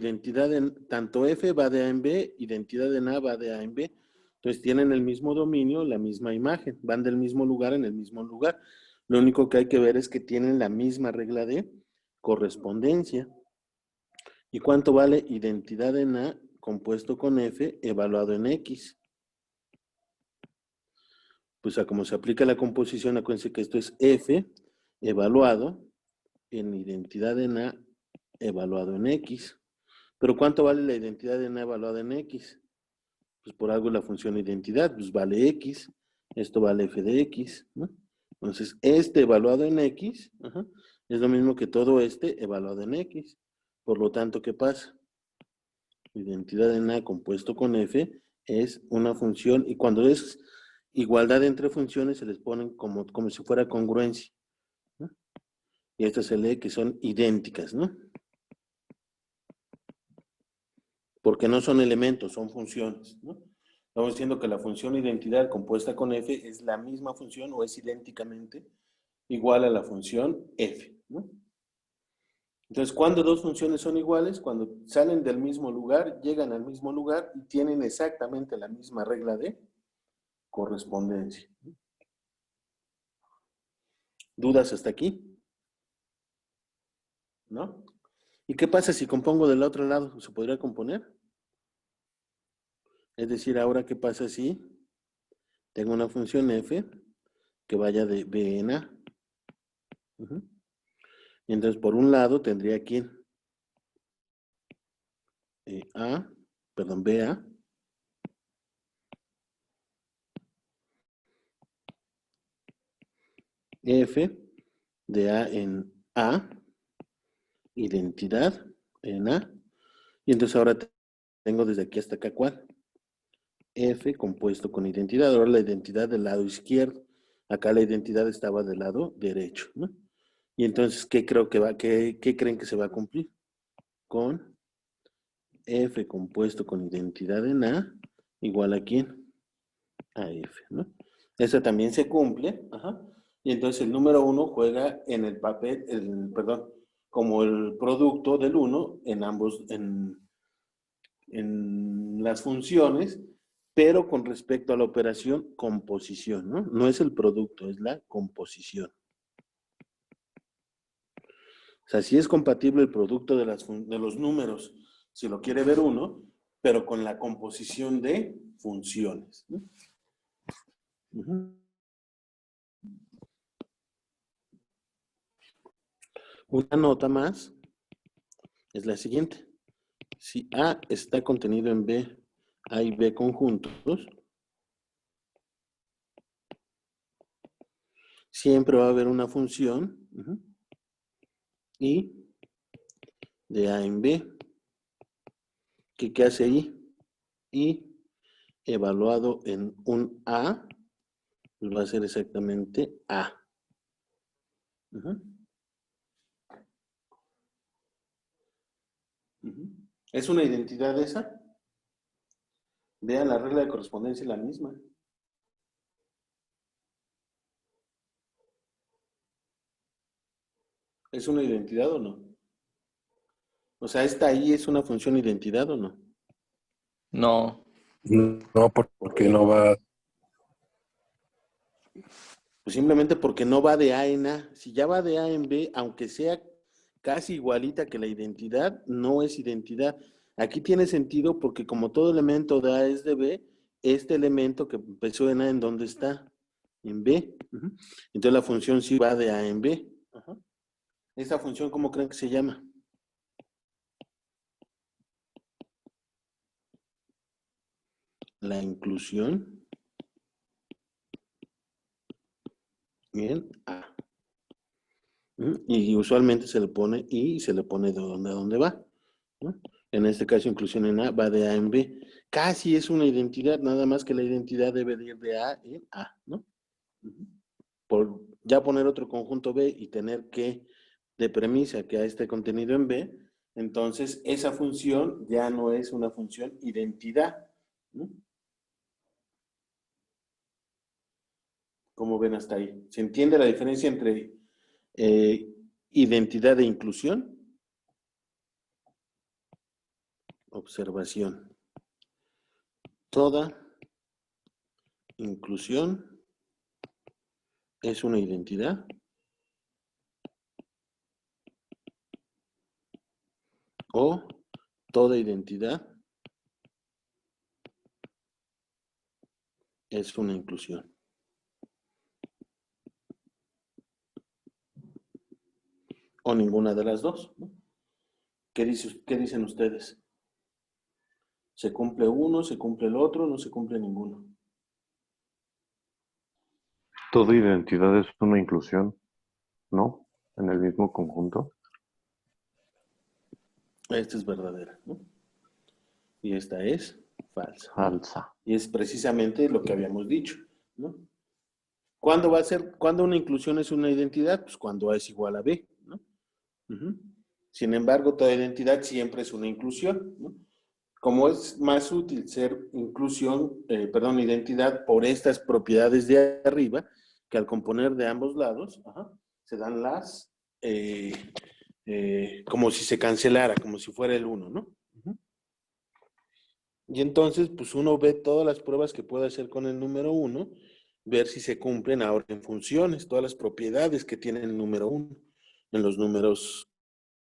A: F va de A en B, identidad en A va de A en B. Entonces tienen el mismo dominio, la misma imagen, van del mismo lugar en el mismo lugar. Lo único que hay que ver es que tienen la misma regla de correspondencia. ¿Y cuánto vale identidad en A compuesto con F evaluado en X? Pues a como se aplica la composición, acuérdense que esto es F evaluado en identidad en A evaluado en X. ¿Pero cuánto vale la identidad en A evaluada en X? Pues por algo la función identidad, pues vale X. Esto vale F de X, ¿no? Entonces, este evaluado en X, es lo mismo que todo este evaluado en X. Por lo tanto, ¿qué pasa? Identidad en A compuesto con F es una función, y cuando es igualdad entre funciones se les ponen como si fuera congruencia, ¿no? Y esto se lee que son idénticas, ¿no? Porque no son elementos, son funciones, ¿no? Estamos diciendo que la función identidad compuesta con F es la misma función o es idénticamente igual a la función F, ¿no? Entonces, ¿cuándo dos funciones son iguales? Cuando salen del mismo lugar, llegan al mismo lugar y tienen exactamente la misma regla de correspondencia. ¿Dudas hasta aquí? ¿No? ¿Y qué pasa si compongo del otro lado? ¿Se podría componer? Es decir, ahora, ¿qué pasa si tengo una función f que vaya de B en A? Y entonces, por un lado, tendría aquí BA, F de A en A, identidad en A, y entonces ahora tengo desde aquí hasta acá, ¿cuál? F compuesto con identidad. Ahora la identidad del lado izquierdo. Acá la identidad estaba del lado derecho, ¿no? Y entonces, ¿qué creen que se va a cumplir? Con F compuesto con identidad en A igual a ¿quién? A F, ¿no? Esa también se cumple, y entonces el número 1 juega en el papel, como el producto del 1 en ambos, en las funciones, pero con respecto a la operación composición, ¿no? No es el producto, es la composición. O sea, sí es compatible el producto de los números, si lo quiere ver uno, pero con la composición de funciones, ¿no? Una nota más es la siguiente. Si A está contenido en B, A y B conjuntos, siempre va a haber una función y de A en B. ¿Qué hace I? Y evaluado en un A, pues va a ser exactamente A. ¿Es una identidad esa? Vean, la regla de correspondencia es la misma. ¿Es una identidad o no? O sea, ¿esta I es una función identidad o no?
I: No.
H: No, porque no va.
A: Pues simplemente porque no va de A en A. Si ya va de A en B, aunque sea casi igualita que la identidad, no es identidad. Aquí tiene sentido porque como todo elemento de A es de B, este elemento que empezó en A, ¿en dónde está? En B. Entonces la función sí va de A en B. ¿Esta función cómo creen que se llama? La inclusión en A. Y usualmente se le pone I y se le pone de dónde a dónde va, ¿no? En este caso, inclusión en A va de A en B. Casi es una identidad, nada más que la identidad debe de ir de A en A, ¿no? Por ya poner otro conjunto B y tener que, de premisa, que A esté contenido en B, entonces esa función ya no es una función identidad, ¿no? ¿Cómo ven hasta ahí? ¿Se entiende la diferencia entre identidad e inclusión? Observación. Toda inclusión es una identidad o toda identidad es una inclusión. O ninguna de las dos, ¿no? ¿Qué dicen ustedes? ¿Se cumple uno, se cumple el otro, no se cumple ninguno?
E: Toda identidad es una inclusión, ¿no? En el mismo conjunto.
A: Esta es verdadera, ¿no? Y esta es falsa.
E: Falsa.
A: Y es precisamente lo que habíamos dicho, ¿no? ¿Cuándo una inclusión es una identidad? Pues cuando A es igual a B, ¿no? Sin embargo, toda identidad siempre es una inclusión, ¿no? Como es más útil ser identidad por estas propiedades de arriba, que al componer de ambos lados, se dan las, como si se cancelara, como si fuera el 1, ¿no? Y entonces, pues uno ve todas las pruebas que puede hacer con el número 1, ver si se cumplen ahora en funciones, todas las propiedades que tiene el número 1, en los números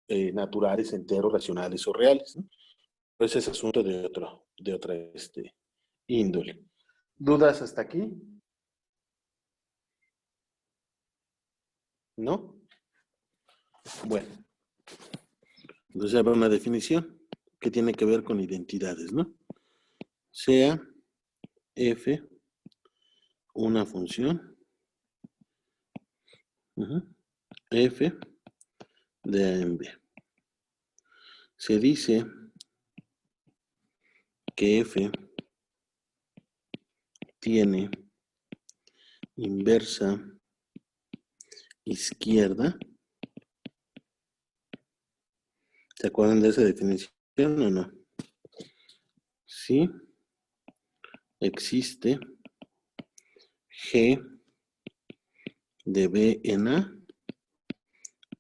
A: naturales, enteros, racionales o reales, ¿no? Pues es asunto de otra índole. ¿Dudas hasta aquí? ¿No? Bueno, entonces habrá una definición que tiene que ver con identidades, ¿no? Sea f una función f de A en B. Se dice que f tiene inversa izquierda. ¿Se acuerdan de esa definición o no? Sí existe G de B en A,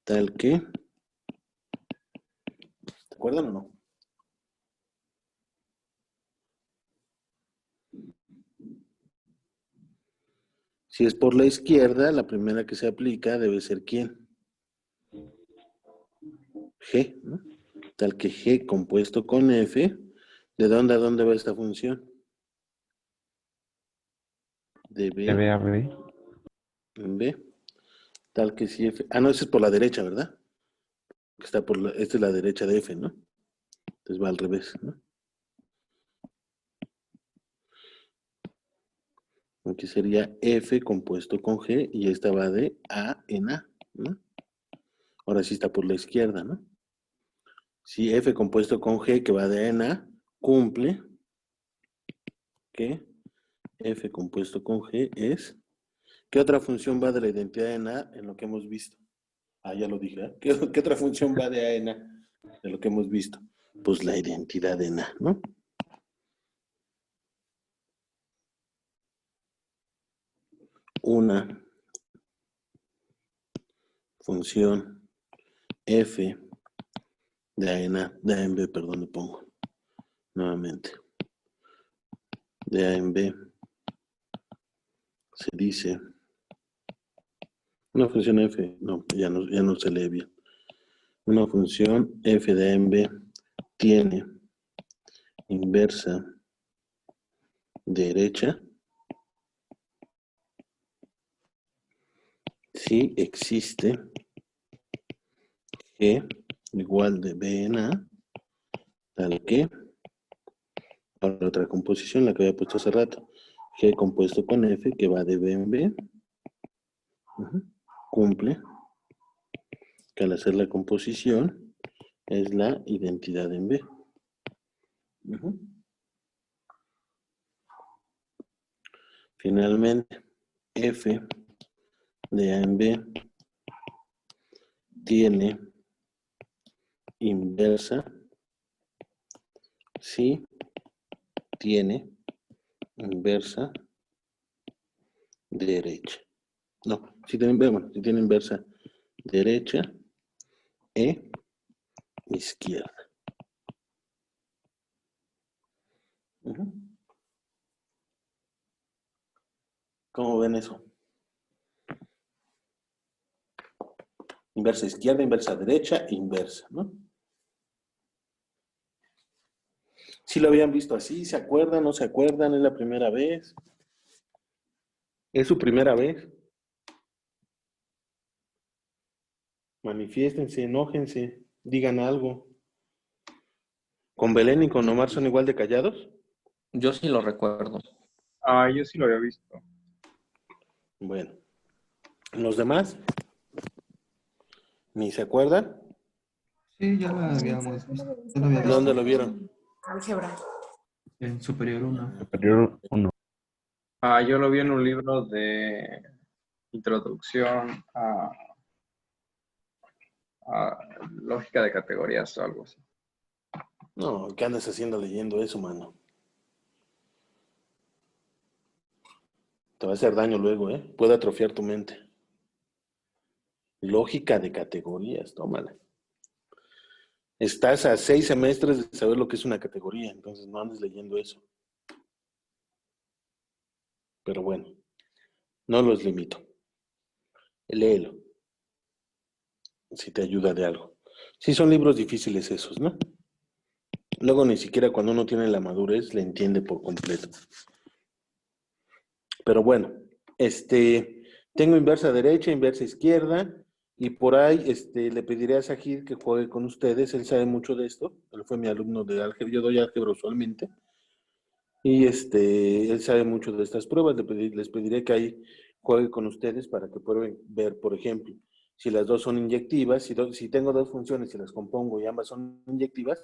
A: tal que, ¿se acuerdan o no? Si es por la izquierda, la primera que se aplica debe ser ¿quién? G, ¿no? Tal que G compuesto con F, ¿de dónde a dónde va esta función? De B
J: a B.
A: en B. Tal que si F... no, esa es por la derecha, ¿verdad? Esta es la derecha de F, ¿no? Entonces va al revés, ¿no? Aquí sería F compuesto con G y esta va de A en A, ¿no? Ahora sí está por la izquierda, ¿no? Si F compuesto con G que va de A en A cumple que F compuesto con G es... ¿Qué otra función va de la identidad en A en lo que hemos visto? Ah, ya lo dije, ¿eh? ¿Qué otra función va de A en A de lo que hemos visto? Pues la identidad en A, ¿no? Una función F de A en A, de A en B, perdón, le pongo nuevamente. De A en B se dice una función F, no, ya no se lee bien. Una función F de A en B tiene inversa derecha si existe G igual de B en A, tal que, para otra composición, la que había puesto hace rato, G compuesto con F, que va de B en B, cumple, que al hacer la composición es la identidad en B. Finalmente, F de A en B tiene inversa si tiene inversa derecha. No, si tiene inversa derecha e izquierda. ¿Cómo ven eso? Inversa izquierda, inversa derecha, inversa, ¿no? Si lo habían visto así, ¿se acuerdan? ¿No se acuerdan? ¿Es la primera vez? ¿Es su primera vez? Manifiéstense, enójense, digan algo. ¿Con Belén y con Omar son igual de callados?
I: Yo sí lo recuerdo.
J: Ah, yo sí lo había visto.
A: Bueno. ¿Los demás? ¿Ni se acuerdan?
G: Sí, ya lo habíamos visto. Ya lo había visto.
A: ¿Dónde lo vieron?
K: Álgebra.
G: En Superior 1.
H: Superior 1.
J: Ah, yo lo vi en un libro de introducción a lógica de categorías o algo así.
A: No, ¿qué andas haciendo leyendo eso, mano? Te va a hacer daño luego, ¿eh? Puede atrofiar tu mente. Lógica de categorías, tómala. Estás a 6 semestres de saber lo que es una categoría, entonces no andes leyendo eso. Pero bueno, no los limito. Léelo, si te ayuda de algo. Sí, son libros difíciles esos, ¿no? Luego ni siquiera cuando uno tiene la madurez le entiende por completo. Pero bueno, tengo inversa derecha, inversa izquierda, y por ahí le pediré a Sajid que juegue con ustedes. Él sabe mucho de esto. Él fue mi alumno de álgebra. Yo doy álgebra usualmente. Y él sabe mucho de estas pruebas. Les pediré que ahí juegue con ustedes para que puedan ver, por ejemplo, si las dos son inyectivas, si tengo dos funciones y las compongo y ambas son inyectivas,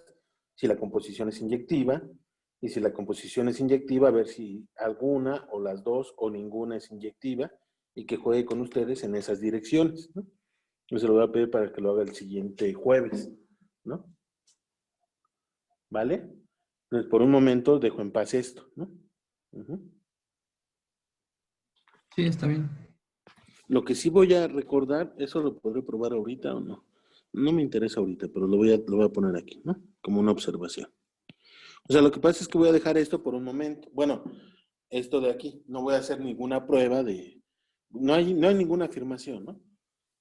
A: si la composición es inyectiva, y si la composición es inyectiva, a ver si alguna o las dos o ninguna es inyectiva, y que juegue con ustedes en esas direcciones, ¿no? Yo se lo voy a pedir para que lo haga el siguiente jueves, ¿no? ¿Vale? Entonces, por un momento dejo en paz esto, ¿no?
G: Sí, está bien.
A: Lo que sí voy a recordar, eso lo podré probar ahorita o no. No me interesa ahorita, pero lo voy a poner aquí, ¿no? Como una observación. O sea, lo que pasa es que voy a dejar esto por un momento. Bueno, esto de aquí. No voy a hacer ninguna prueba de... No hay ninguna afirmación, ¿no?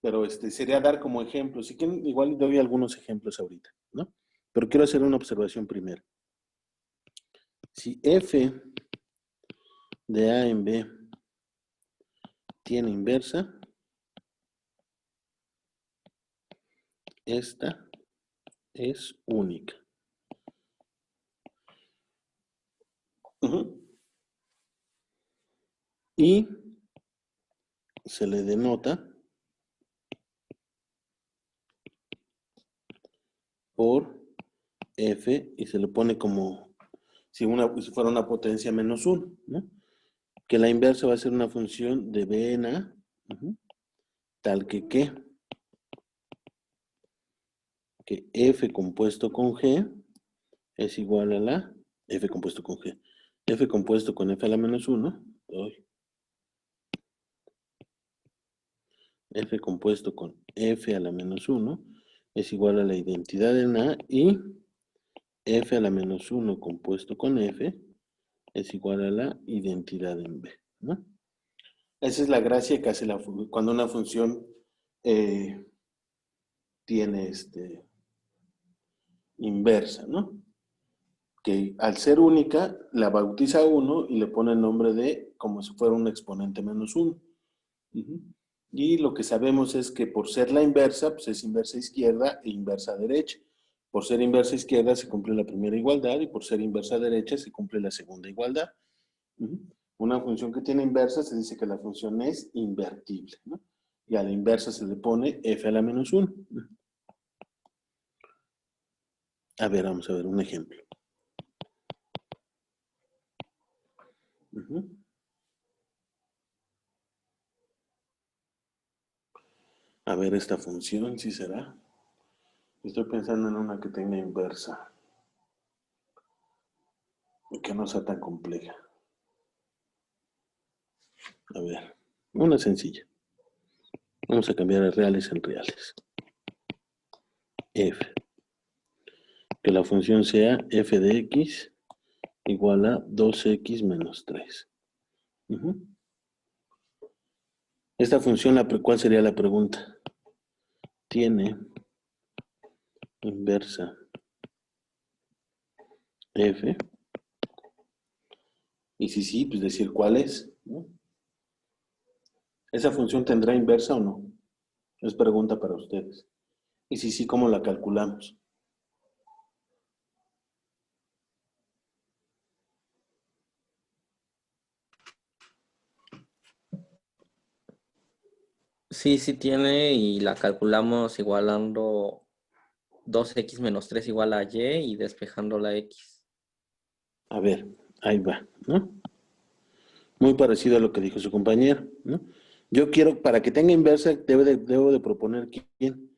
A: Pero sería dar como ejemplo. Si quieren, igual doy algunos ejemplos ahorita, ¿no? Pero quiero hacer una observación primero. Si F de A en B tiene inversa, esta es única. y se le denota por f y se le pone como si fuera una potencia menos 1, ¿no? Que la inversa va a ser una función de b en a, tal que f compuesto con g es igual a la f compuesto con g. F compuesto con f a la menos 1, f compuesto con f a la menos 1 es igual a la identidad en a y f a la menos 1 compuesto con f es igual a la identidad en b, ¿no? Esa es la gracia que hace cuando una función tiene inversa, ¿no? Que al ser única, la bautiza 1 y le pone el nombre de como si fuera un exponente menos 1. Y lo que sabemos es que por ser la inversa, pues es inversa izquierda e inversa derecha. Por ser inversa izquierda se cumple la primera igualdad y por ser inversa derecha se cumple la segunda igualdad. Una función que tiene inversa se dice que la función es invertible, ¿no? Y a la inversa se le pone f a la menos 1. A ver, vamos a ver un ejemplo. A ver esta función, ¿sí será? Estoy pensando en una que tenga inversa. Y que no sea tan compleja. A ver, una sencilla. Vamos a cambiar a reales en reales. F. Que la función sea f de x igual a 2x menos 3. Esta función, ¿cuál sería la pregunta? Tiene inversa f. Y si sí, pues decir cuál es, ¿no? ¿Esa función tendrá inversa o no? Es pregunta para ustedes. Y si sí, ¿cómo la calculamos?
I: Sí, sí tiene y la calculamos igualando 2x menos 3 igual a y y despejando la x.
A: A ver, ahí va, ¿no? Muy parecido a lo que dijo su compañero, ¿no? Yo quiero, para que tenga inversa, debo de proponer quién.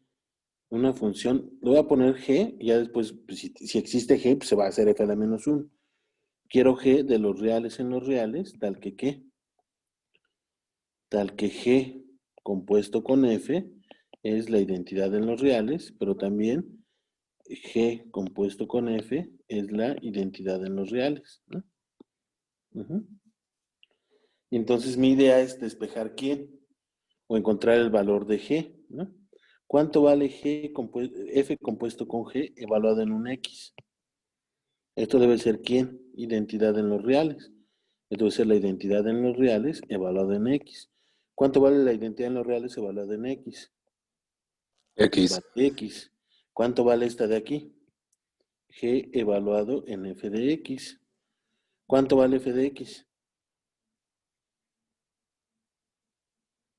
A: Una función, le voy a poner g, y ya después, pues, si existe g, pues se va a hacer f a la menos 1. Quiero g de los reales en los reales, tal que ¿qué? Tal que g compuesto con f es la identidad en los reales, pero también g compuesto con f es la identidad en los reales, ¿no? Y entonces mi idea es despejar quién, o encontrar el valor de g, ¿no? ¿Cuánto vale f compuesto con g evaluado en un x? Esto debe ser quién, identidad en los reales. Esto debe ser la identidad en los reales evaluada en x. ¿Cuánto vale la identidad en los reales evaluada en x?
H: X.
A: Vale x. ¿Cuánto vale esta de aquí? G evaluado en f de x. ¿Cuánto vale f de x?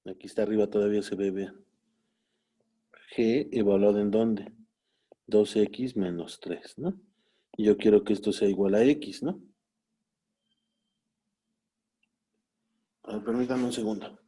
A: Aquí está arriba, todavía se ve, vean. G evaluado en dónde? 2x menos 3, ¿no? Y yo quiero que esto sea igual a x, ¿no? A ver, permítanme un segundo.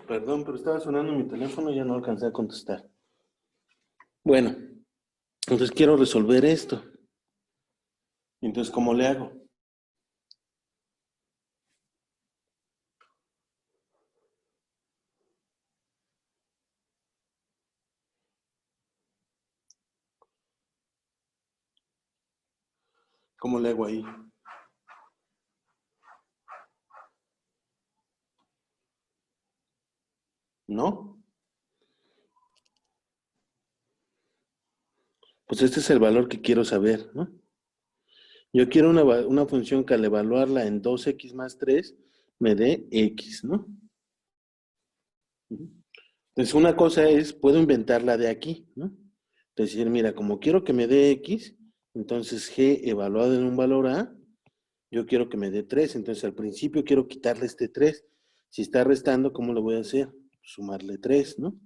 A: Perdón, pero estaba sonando mi teléfono y ya no alcancé a contestar. Bueno, entonces quiero resolver esto. Entonces, ¿cómo le hago? ¿Cómo le hago ahí? ¿No? Pues este es el valor que quiero saber, ¿no? Yo quiero una función que al evaluarla en 2x más 3 me dé x, ¿no? Entonces una cosa es, puedo inventarla de aquí, ¿no? Es decir, mira, como quiero que me dé x, entonces g evaluado en un valor a, yo quiero que me dé 3, entonces al principio quiero quitarle este 3. Si está restando, ¿cómo lo voy a hacer? Sumarle 3, ¿no?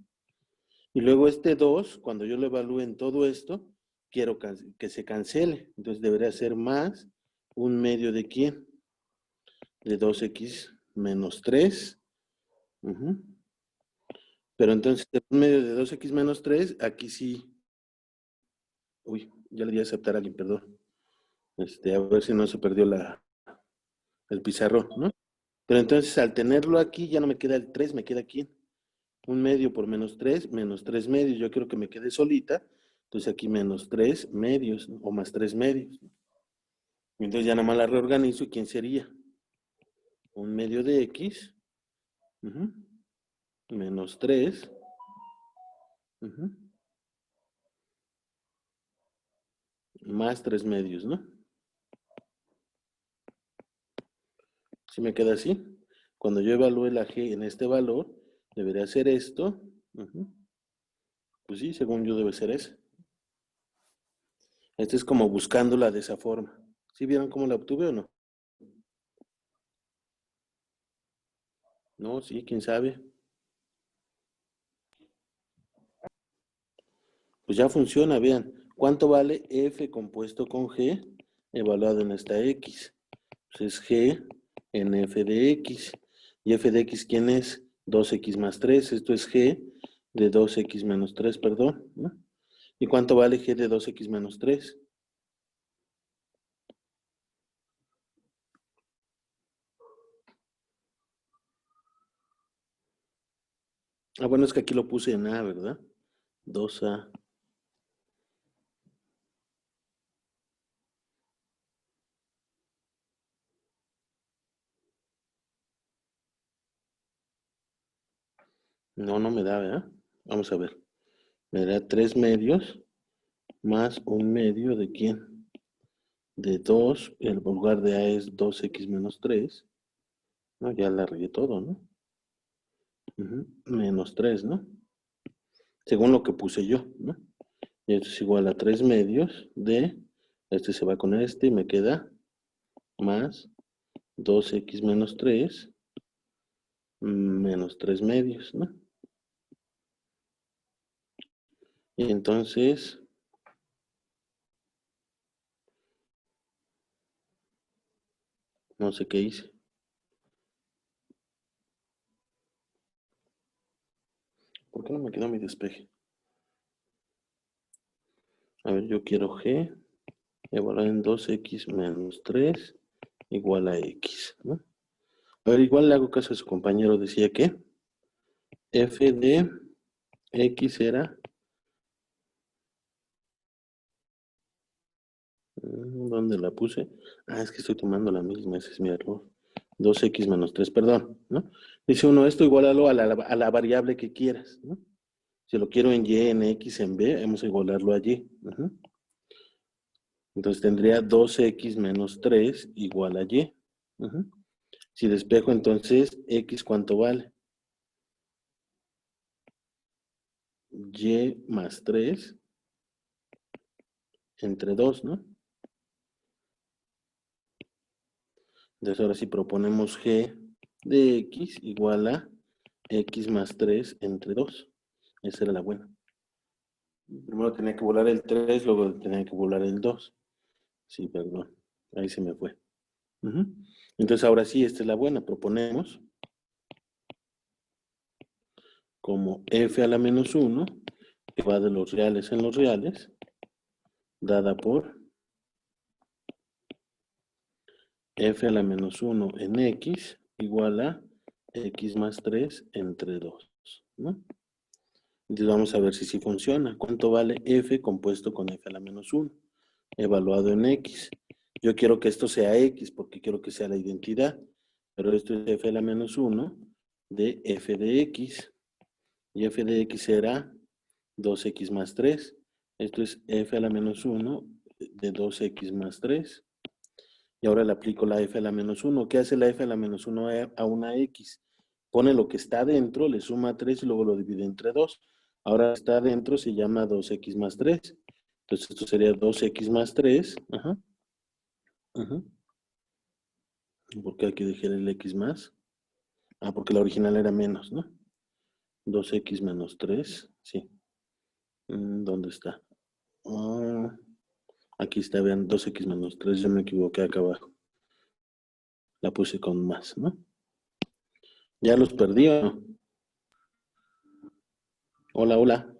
A: Y luego este 2, cuando yo lo evalúe en todo esto, quiero que se cancele. Entonces debería ser más un medio de ¿quién? De 2x menos 3. Pero entonces un medio de 2x menos 3, aquí sí. Uy, ya le di a aceptar a alguien, perdón. A ver si no se perdió el pizarrón, ¿no? Pero entonces al tenerlo aquí ya no me queda el 3, me queda aquí. Un medio por menos 3 medios. Yo quiero que me quede solita. Entonces aquí menos 3 medios, ¿no? O más 3 medios. Entonces ya nada más la reorganizo. ¿Y quién sería? Un medio de x. Menos 3. Más 3 medios, ¿no? ¿Sí me queda así? Cuando yo evalúe la g en este valor, debería ser esto. Pues sí, según yo debe ser ese. Este es como buscándola de esa forma. ¿Sí vieron cómo la obtuve o no? No, sí, quién sabe. Pues ya funciona, vean. ¿Cuánto vale f compuesto con g evaluado en esta x? Pues es g en f de x. ¿Y f de x quién es? 2x más 3. Esto es g de 2x menos 3, perdón, ¿no? ¿Y cuánto vale g de 2x menos 3? Ah, bueno, es que aquí lo puse en a, ¿verdad? 2a. No, no me da, ¿verdad? Vamos a ver. Me da 3 medios más un medio de ¿quién? De 2, el lugar de a es 2x menos 3. No, ya la regué todo, ¿no? Menos 3, ¿no? Según lo que puse yo, ¿no? Y esto es igual a 3 medios de, este se va con este y me queda más 2x menos 3 menos 3 medios, ¿no? Y entonces, no sé qué hice. ¿Por qué no me quedó mi despeje? A ver, yo quiero g evaluado en 2x menos 3 igual a x, ¿no? A ver, igual le hago caso a su compañero, decía que f de x era... ¿Dónde la puse? Ah, es que estoy tomando la misma, ese es mi error. 2x menos 3, perdón, ¿no? Dice uno, esto igualalo a la variable que quieras, ¿no? Si lo quiero en y, en x, en b, vamos a igualarlo a y. Entonces tendría 2x menos 3 igual a y. Si despejo, entonces, x, ¿cuánto vale? Y más 3 entre 2, ¿no? Entonces ahora si proponemos g de x igual a x más 3 entre 2. Esa era la buena. Primero tenía que volar el 3, luego tenía que volar el 2. Sí, perdón. Ahí se me fue. Entonces ahora sí, esta es la buena. Proponemos como f a la menos 1, que va de los reales en los reales, dada por f a la menos 1 en x igual a x más 3 entre 2, ¿no? Entonces vamos a ver si sí funciona. ¿Cuánto vale f compuesto con f a la menos 1? Evaluado en x. Yo quiero que esto sea x porque quiero que sea la identidad. Pero esto es f a la menos 1 de f de x. Y f de x será 2x más 3. Esto es f a la menos 1 de 2x más 3. Y ahora le aplico la f a la menos 1. ¿Qué hace la f a la menos 1 a una x? Pone lo que está adentro, le suma 3 y luego lo divide entre 2. Ahora está adentro, se llama 2x más 3. Entonces esto sería 2x más 3. Ajá. Ajá. ¿Por qué aquí dejé el x más? Ah, porque la original era menos, ¿no? 2x menos 3, sí. ¿Dónde está? Ah, aquí está, vean, 2x menos 3, yo me equivoqué acá abajo. La puse con más, ¿no? ¿Ya los perdí o no? Hola, hola.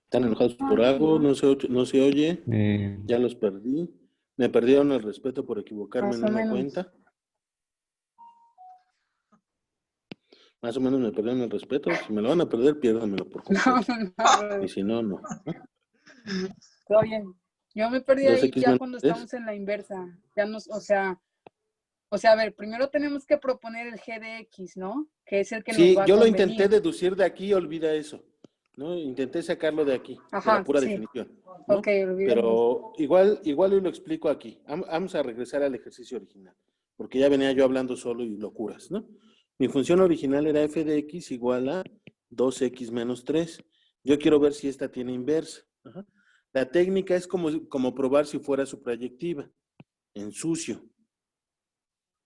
A: ¿Están enojados por algo? ¿No se oye? Ya los perdí. ¿Me perdieron el respeto por equivocarme en una cuenta? Más o menos me perdieron el respeto. Si me lo van a perder, piérdamelo por completo. Y si no, no.
K: Todo bien. Yo me perdí ahí
A: 2x
K: ya
A: menos
K: cuando
A: 3.
K: estamos en la inversa. Ya nos, o sea, a ver, primero tenemos que proponer el g de x, ¿no? Que es el que nos
A: Sí,
K: va a
A: yo lo
K: convenir.
A: intenté deducir de aquí, olvida eso. ¿No? Intenté sacarlo de aquí, de
K: Ajá,
A: la pura
K: sí.
A: definición. ¿no?
K: Ok, olvidemos.
A: Pero igual yo lo explico aquí. Vamos a regresar al ejercicio original, porque ya venía yo hablando solo y locuras, ¿no? Mi función original era f de x igual a 2x menos 3. Yo quiero ver si esta tiene inversa. Ajá. La técnica es como probar si fuera suprayectiva, en sucio.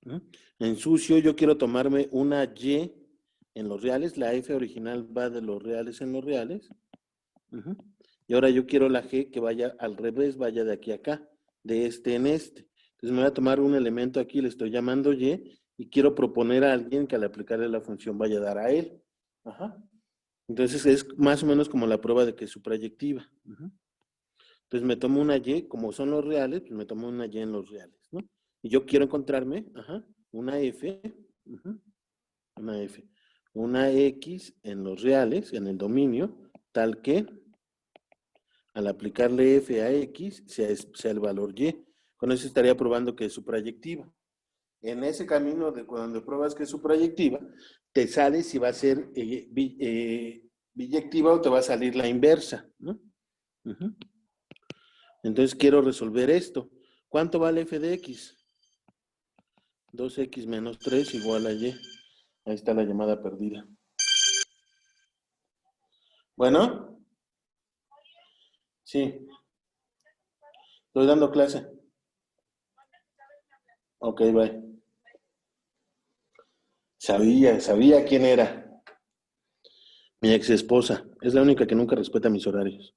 A: ¿no? En sucio yo quiero tomarme una y en los reales, la f original va de los reales en los reales. Y ahora yo quiero la g que vaya al revés, vaya de aquí a acá, de este en este. Entonces me voy a tomar un elemento aquí, le estoy llamando y quiero proponer a alguien que al aplicarle la función vaya a dar a él. Ajá. Entonces es más o menos como la prueba de que es suprayectiva. Entonces me tomo una y, como son los reales, pues me tomo una y en los reales, ¿no? Y yo quiero encontrarme, una f, una x en los reales, en el dominio, tal que al aplicarle f a x sea el valor y. Con eso estaría probando que es suprayectiva. En ese camino de cuando pruebas que es suprayectiva, te sale si va a ser biyectiva o te va a salir la inversa, ¿no? Entonces quiero resolver esto. ¿Cuánto vale f de x? 2x menos 3 igual a y. Ahí está la llamada perdida. Bueno. Sí. Estoy dando clase. Ok, bye. Sabía quién era. Mi ex esposa. Es la única que nunca respeta mis horarios.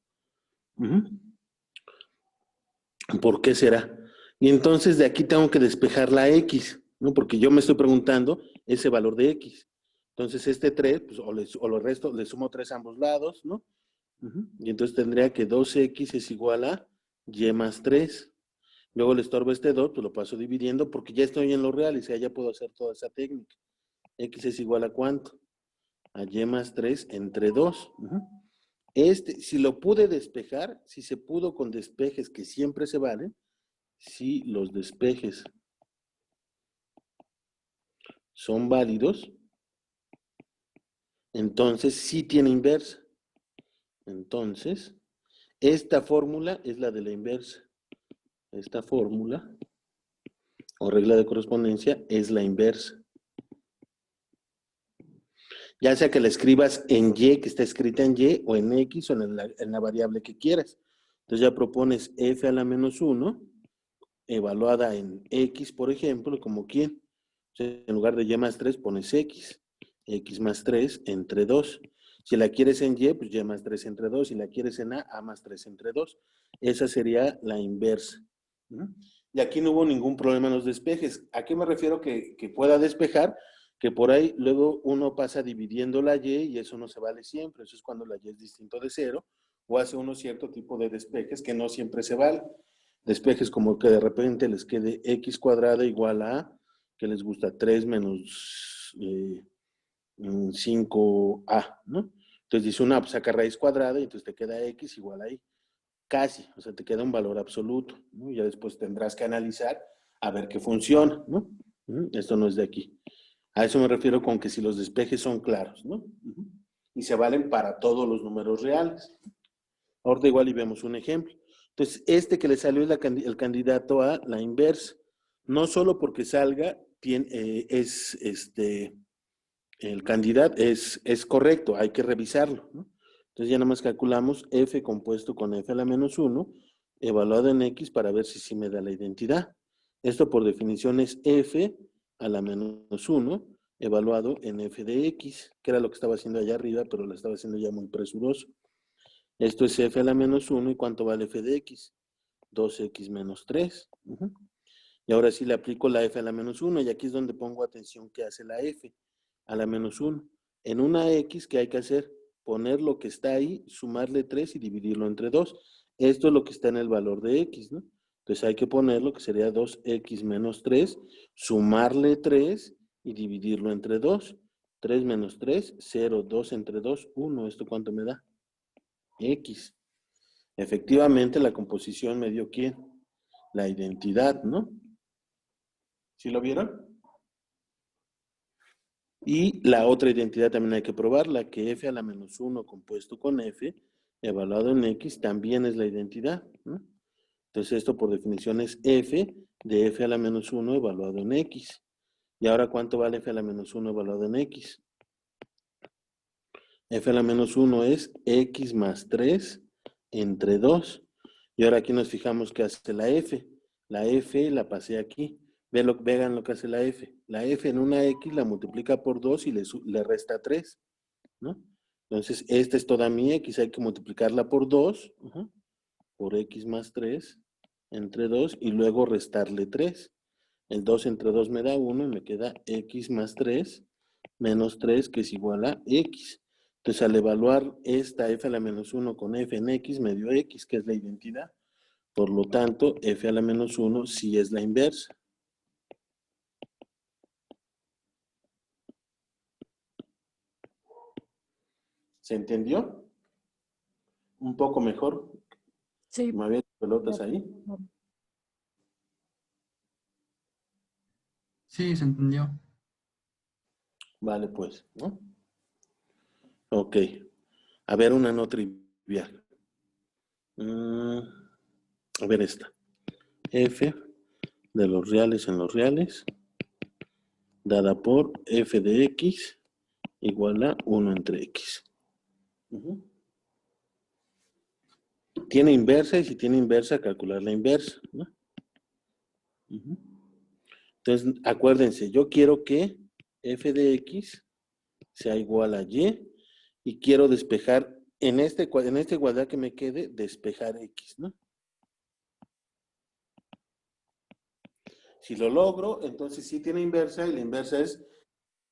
A: ¿Por qué será? Y entonces de aquí tengo que despejar la x, ¿no? Porque yo me estoy preguntando ese valor de x. Entonces este 3, pues, o lo resto, le sumo 3 a ambos lados, ¿no? Y entonces tendría que 2x es igual a y más 3. Luego le estorbo este 2, pues lo paso dividiendo porque ya estoy en lo real y ya puedo hacer toda esa técnica. X es igual a ¿cuánto? A y más 3 entre 2. Si lo pude despejar, si se pudo con despejes que siempre se valen, si los despejes son válidos, entonces sí tiene inversa. Entonces, esta fórmula es la de la inversa. Esta fórmula, o regla de correspondencia, es la inversa. Ya sea que la escribas en y, que está escrita en y, o en x, o en la variable que quieras. Entonces ya propones f a la menos 1, evaluada en x, por ejemplo, como quién. O sea, en lugar de y más 3 pones x más 3 entre 2. Si la quieres en y, pues y más 3 entre 2. Si la quieres en a más 3 entre 2. Esa sería la inversa. Y aquí no hubo ningún problema en los despejes. ¿A qué me refiero que pueda despejar? Que por ahí luego uno pasa dividiendo la y eso no se vale siempre. Eso es cuando la y es distinto de 0 o hace uno cierto tipo de despejes que no siempre se vale. Despejes como que de repente les quede x cuadrada igual a, que les gusta 3 menos 5a, ¿no? Entonces dice una, pues saca raíz cuadrada y entonces te queda x igual a y. Casi, o sea, te queda un valor absoluto, ¿no? Ya después tendrás que analizar a ver qué funciona, ¿no? Esto no es de aquí. A eso me refiero con que si los despejes son claros, ¿no? Y se valen para todos los números reales. Ahorita igual y vemos un ejemplo. Entonces, este que le salió es el candidato a la inversa. No solo porque salga, el candidato es correcto, hay que revisarlo, ¿no? Entonces ya nada más calculamos f compuesto con f a la menos 1, evaluado en x para ver si sí me da la identidad. Esto por definición es f a la menos 1, evaluado en f de x, que era lo que estaba haciendo allá arriba, pero lo estaba haciendo ya muy presuroso. Esto es f a la menos 1, ¿y cuánto vale f de x? 2x menos 3. Y ahora sí le aplico la f a la menos 1, y aquí es donde pongo atención que hace la f a la menos 1. En una x, ¿qué hay que hacer? Poner lo que está ahí, sumarle 3 y dividirlo entre 2. Esto es lo que está en el valor de x, ¿no? Entonces hay que poner lo que sería 2x menos 3, sumarle 3 y dividirlo entre 2. 3 menos 3, 0, 2 entre 2, 1. ¿Esto cuánto me da? X. Efectivamente, la composición me dio ¿quién? La identidad, ¿no? ¿Sí lo vieron? Y la otra identidad también hay que probarla, que f a la menos 1 compuesto con f, evaluado en x, también es la identidad, ¿no? Entonces esto por definición es f de f a la menos 1 evaluado en x. ¿Y ahora cuánto vale f a la menos 1 evaluado en x? F a la menos 1 es x más 3 entre 2. Y ahora aquí nos fijamos que hace la f. La f la pasé aquí. Vean lo que hace la f. La f en una x la multiplica por 2 y le resta 3, ¿no? Entonces, esta es toda mi x. Hay que multiplicarla por 2, por x más 3 entre 2 y luego restarle 3. El 2 entre 2 me da 1 y me queda x más 3 menos 3, que es igual a x. Entonces, al evaluar esta f a la menos 1 con f en x, me dio x, que es la identidad. Por lo tanto, f a la menos 1 sí es la inversa. ¿Se entendió? Un poco mejor.
K: Sí.
A: ¿Me había pelotas ahí?
G: Sí, se entendió.
A: Vale, pues, ¿no? Ok. A ver, una no trivial. A ver esta. F de los reales en los reales, dada por f de x igual a 1 entre x. Tiene inversa, y si tiene inversa, calcular la inversa, ¿no? Entonces, acuérdense, yo quiero que f de x sea igual a y quiero despejar, en esta igualdad que me quede, despejar x, ¿no? Si lo logro, entonces sí tiene inversa, y la inversa es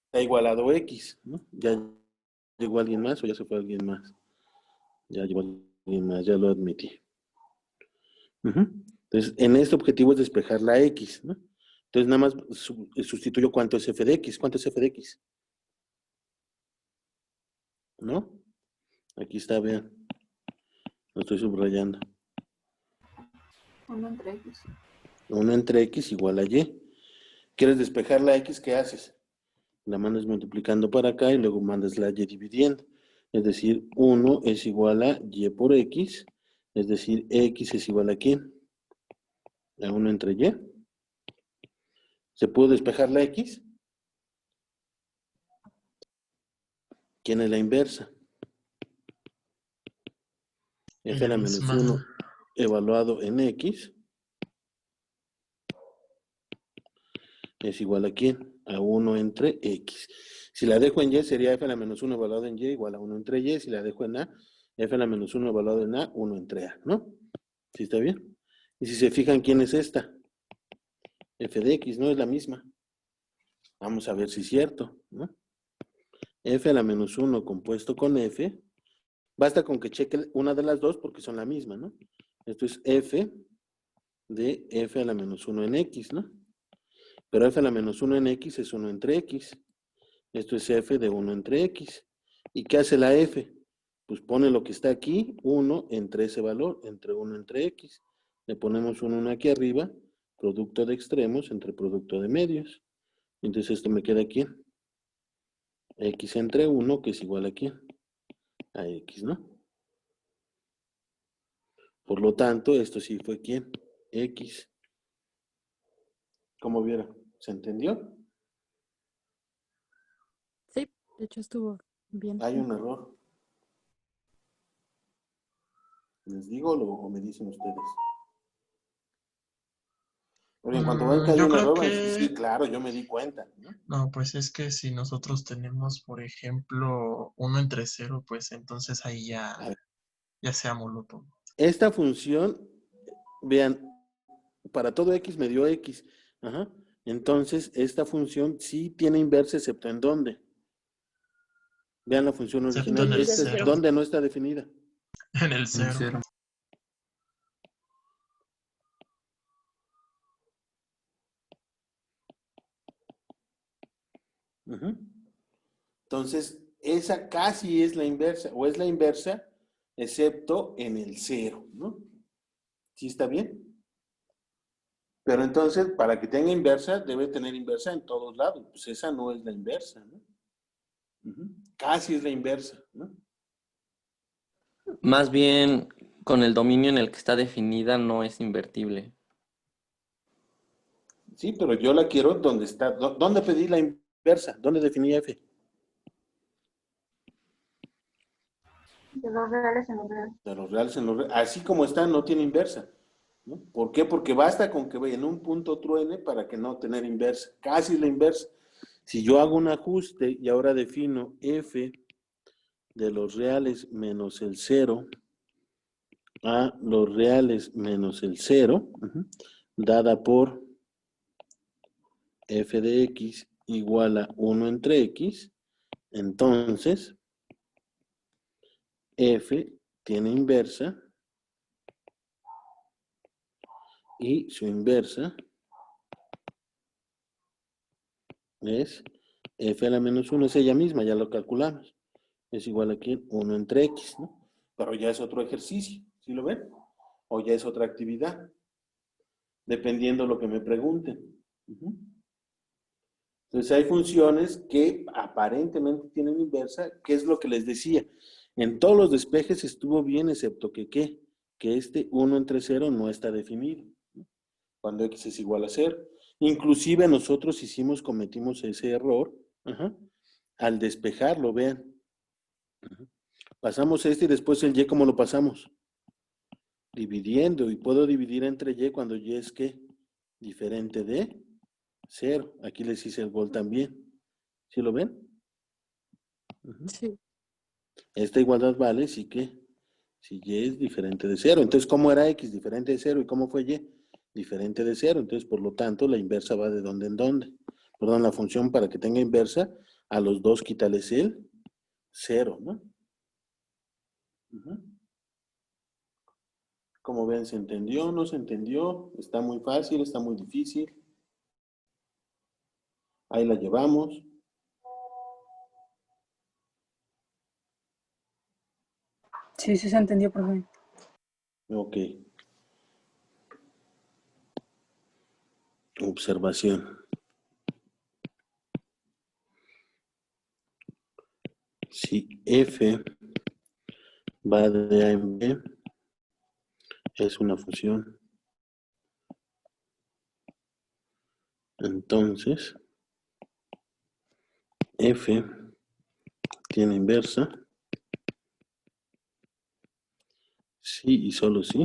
A: está igualado x, ¿no? ¿Ya llegó alguien más o ya se fue alguien más? Ya llegó alguien más, ya lo admití. Entonces, en este objetivo es despejar la x, ¿no? Entonces, nada más sustituyo cuánto es f de x. ¿Cuánto es f de x? ¿No? Aquí está, vean. Lo estoy subrayando.
C: 1 entre x.
A: 1 entre x igual a y. ¿Quieres despejar la x? ¿Qué haces? La mandas multiplicando para acá y luego mandas la y dividiendo. Es decir, 1 es igual a y por x. Es decir, x es igual a ¿quién? A 1 entre y. ¿Se pudo despejar la x? ¿Quién es la inversa? F a la menos 1 evaluado en x es igual a ¿quién? A 1 entre x. Si la dejo en y, sería f a la menos 1 evaluado en y igual a 1 entre y. Si la dejo en a, f a la menos 1 evaluado en a, 1 entre a, ¿no? ¿Sí está bien? Y si se fijan, ¿quién es esta? F de x, ¿no? Es la misma. Vamos a ver si es cierto, ¿no? F a la menos 1 compuesto con f. Basta con que cheque una de las dos porque son la misma, ¿no? Esto es f de f a la menos 1 en x, ¿no? Pero f a la menos 1 en x es 1 entre x. Esto es f de 1 entre x. ¿Y qué hace la f? Pues pone lo que está aquí, 1 entre ese valor, entre 1 entre x. Le ponemos un 1 aquí arriba, producto de extremos entre producto de medios. Entonces esto me queda aquí, X entre 1, que es igual a ¿quién? A X, ¿no? Por lo tanto, esto sí fue ¿quién? X. ¿Cómo vieron? ¿Se entendió?
L: Sí, de hecho estuvo bien.
A: Hay un error. ¿Les digo o me dicen ustedes? Porque en cuanto ven que hay
D: Yo
A: un
D: creo
A: error, van a decir, sí,
D: que...
A: claro, yo me di cuenta, ¿no?
D: No, pues es que si nosotros tenemos, por ejemplo, 1 entre 0, pues entonces ahí
A: A ver,
D: ya se amoló todo.
A: esta función, vean, para todo X me dio X. Ajá. Entonces, esta función sí tiene inversa, excepto en dónde. Vean la función
D: Excepto
A: original.
D: en el
A: Esta es
D: 0.
A: donde no está definida.
D: En el
G: En
D: 0.
G: 0.
A: Ujú. Entonces, esa casi es la inversa, o es la inversa, excepto en el 0, ¿no? ¿Sí está bien? Pero entonces, para que tenga inversa, debe tener inversa en todos lados. Pues esa no es la inversa, ¿no? Ujú. Casi es la inversa, ¿no?
I: Más bien, con el dominio en el que está definida no es invertible.
A: Sí, pero yo la quiero donde está. ¿Dónde pedí la inversa? ¿Dónde definí F?
C: De los reales en los reales.
A: De los reales en los reales. Así como está, no tiene inversa, ¿no? ¿Por qué? Porque basta con que en un punto truene para que no tener inversa. Casi la inversa. Si yo hago un ajuste y ahora defino F de los reales menos el 0 a los reales menos el 0, dada por F de X igual a 1 entre X, entonces F tiene inversa y su inversa es F a la menos 1, es ella misma, ya lo calculamos. Es igual aquí 1 entre X, ¿no? Pero ya es otro ejercicio, ¿sí lo ven? O ya es otra actividad, dependiendo lo que me pregunten. Entonces hay funciones que aparentemente tienen inversa, que es lo que les decía. En todos los despejes estuvo bien, excepto que ¿qué? Que este 1 entre 0 no está definido, ¿no? Cuando X es igual a 0. Inclusive nosotros cometimos ese error, al despejarlo, vean. Pasamos este y después el Y, ¿cómo lo pasamos? Dividiendo, y puedo dividir entre Y cuando Y es ¿qué? Diferente de 0. Aquí les hice el gol también. ¿Sí lo ven?
L: Sí.
A: Esta igualdad vale si ¿qué? Si Y es diferente de 0. Entonces, ¿cómo era X? Diferente de 0. ¿Y cómo fue Y? Diferente de 0. Entonces, por lo tanto, la inversa va de dónde en dónde. Perdón, la función para que tenga inversa, a los dos quítales el 0, ¿no? Como ven, ¿se entendió? ¿No se entendió? ¿Está muy fácil? ¿Está muy difícil? Ahí la llevamos.
K: Sí, sí se entendió, profe.
A: Ok. Observación. Si F va de A en B, es una función. Entonces, F tiene inversa. Sí y solo sí.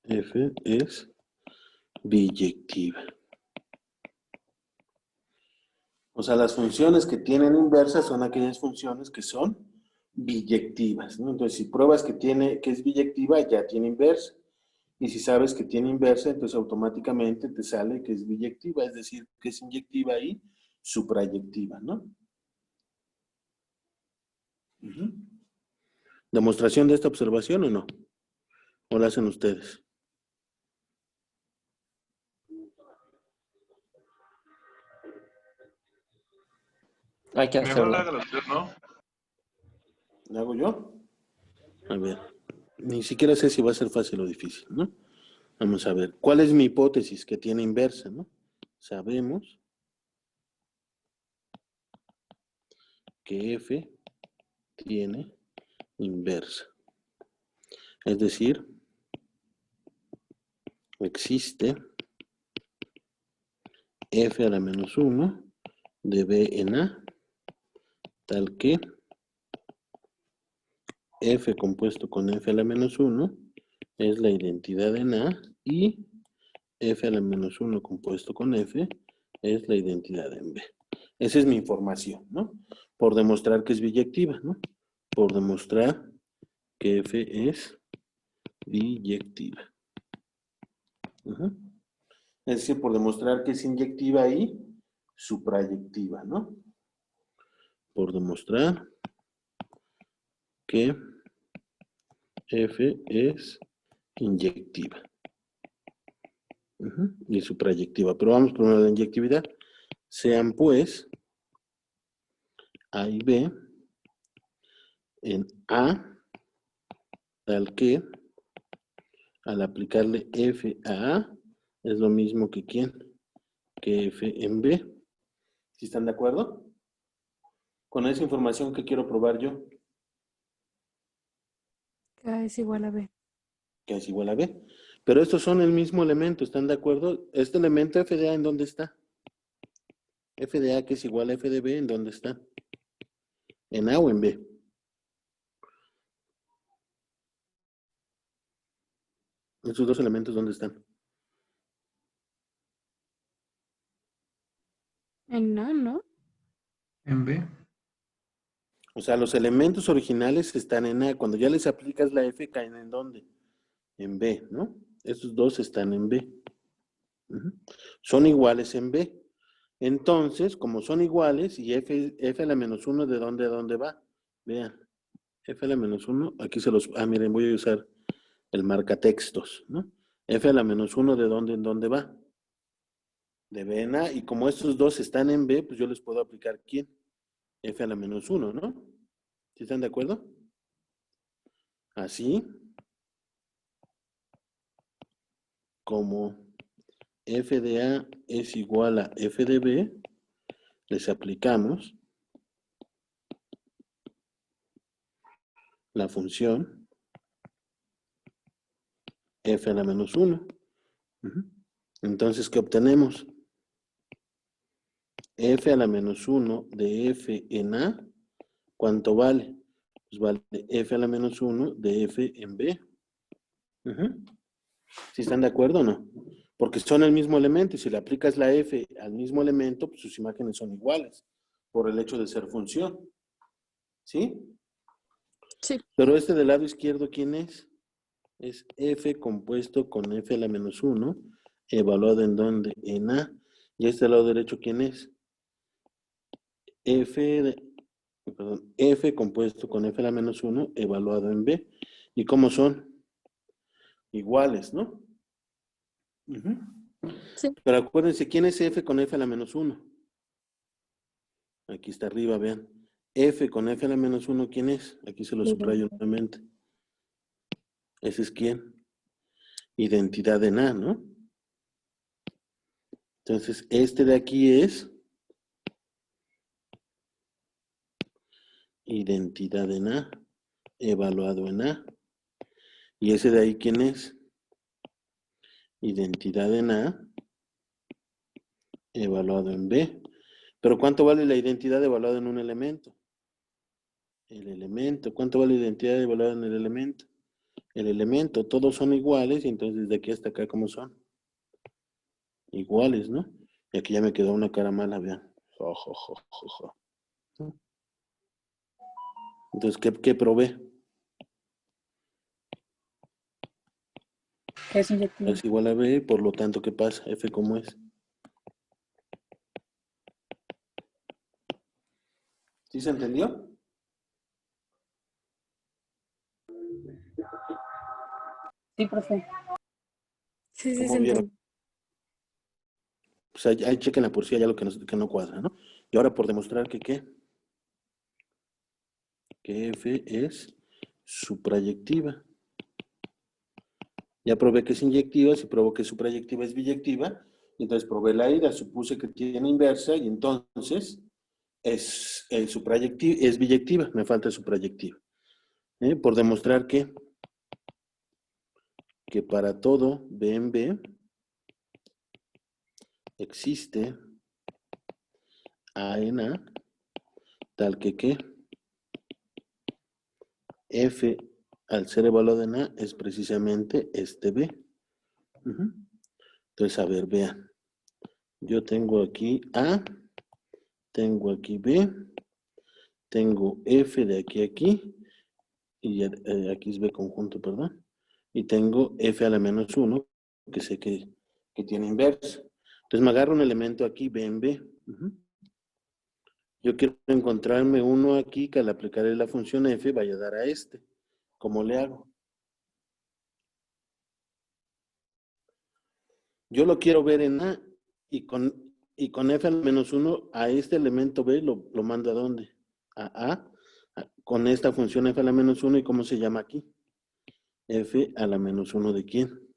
A: F es biyectiva. O sea, las funciones que tienen inversa son aquellas funciones que son biyectivas, ¿no? Entonces, si pruebas que es biyectiva, ya tiene inversa. Y si sabes que tiene inversa, entonces automáticamente te sale que es biyectiva, es decir, que es inyectiva y suprayectiva, ¿no? ¿Demostración de esta observación o no? ¿O la hacen ustedes?
I: Hay que
D: Mejor
I: hacerlo.
D: hágalo usted, ¿no?
A: ¿La hago yo? A ver, ni siquiera sé si va a ser fácil o difícil, ¿no? Vamos a ver, ¿cuál es mi hipótesis que tiene inversa, no? sabemos que F tiene inversa. Es decir, existe F a la menos 1 de B en A, tal que F compuesto con F a la menos 1 es la identidad en A y F a la menos 1 compuesto con F es la identidad en B. Esa es mi información, ¿no? Por demostrar que es biyectiva, ¿no? Por demostrar que F es biyectiva. Es decir, por demostrar que es inyectiva y suprayectiva, ¿no? Por demostrar que F es inyectiva. Y suprayectiva. Pero vamos primero a la inyectividad. Sean pues A y B en A, tal que al aplicarle F a A es lo mismo que ¿quién? Que F en B. ¿Sí están de acuerdo? Con esa información que quiero probar yo.
L: Que A es igual a B.
A: Que es igual a B. Pero estos son el mismo elemento, ¿están de acuerdo? Este elemento F de A, ¿en dónde está? F de A que es igual a F de B, ¿en dónde está? ¿En A o en B? Estos dos elementos, ¿dónde están?
L: En A, ¿no?
G: En B.
A: O sea, los elementos originales están en A. Cuando ya les aplicas la F, caen ¿en dónde? En B, ¿no? Estos dos están en B. Son iguales en B. Entonces, como son iguales, y F a la menos 1, ¿de dónde a dónde va? Vean, F a la menos 1, aquí se los... Ah, miren, voy a usar el marcatextos, ¿no? F a la menos 1, ¿de dónde en dónde va? De B en A, y como estos dos están en B, pues yo les puedo aplicar ¿quién? F a la menos 1, ¿no? ¿Sí están de acuerdo? Así como F de A es igual a F de B, les aplicamos la función F a la menos 1. Entonces, ¿qué obtenemos? F a la menos 1 de F en A, ¿cuánto vale? Pues vale F a la menos 1 de F en B. ¿Sí están de acuerdo o no? Porque son el mismo elemento y si le aplicas la F al mismo elemento, pues sus imágenes son iguales por el hecho de ser función. ¿Sí?
L: Sí.
A: Pero este del lado izquierdo, ¿quién es? Es F compuesto con F a la menos 1, evaluado en ¿dónde? En A. Y este lado derecho, ¿quién es? F compuesto con F a la menos 1, evaluado en B. ¿Y cómo son? Iguales, ¿no?
L: Sí.
A: Pero acuérdense, ¿quién es F con F a la menos 1? Aquí está arriba, vean. F con F a la menos 1, ¿quién es? Aquí se lo subrayo nuevamente. ¿Ese es quién? Identidad en A, ¿no? Entonces, este de aquí es identidad en A, evaluado en A. ¿Y ese de ahí quién es? Identidad en A, evaluado en B. ¿Pero cuánto vale la identidad evaluada en un elemento? El elemento. ¿Cuánto vale la identidad evaluada en el elemento? El elemento. Todos son iguales y entonces de aquí hasta acá, ¿cómo son? Iguales, ¿no? Y aquí ya me quedó una cara mala, vean. Entonces, ¿qué probé?
K: Es inyectiva.
A: Es igual a B, por lo tanto, ¿qué pasa? F, ¿cómo es? ¿Sí se entendió?
K: Sí, profe.
L: Sí, sí,
A: ¿Cómo
L: se
A: vieron?
L: entendió.
A: Pues ahí chequenla por si hay algo que no cuadra, ¿no? Y ahora por demostrar que ¿qué? Que F es suprayectiva. Ya probé que es inyectiva, si probó que suprayectiva es biyectiva, Entonces probé la ida, supuse que tiene inversa y entonces es biyectiva, me falta su proyectiva. Por demostrar que para todo B en B existe A en A, tal que F al ser evaluado en A es precisamente este B. Entonces, a ver, vean. Yo tengo aquí A, tengo aquí B, tengo F de aquí a aquí, y aquí es B conjunto, perdón, y tengo F a la menos 1, que sé que tiene inversa. Entonces me agarro un elemento aquí, B en B. Yo quiero encontrarme uno aquí que al aplicarle la función F vaya a dar a este. ¿Cómo le hago? Yo lo quiero ver en A y con F a la menos 1 a este elemento B lo mando ¿a dónde? A A, con esta función F a la menos 1, ¿y cómo se llama aquí? F a la menos 1 ¿de quién?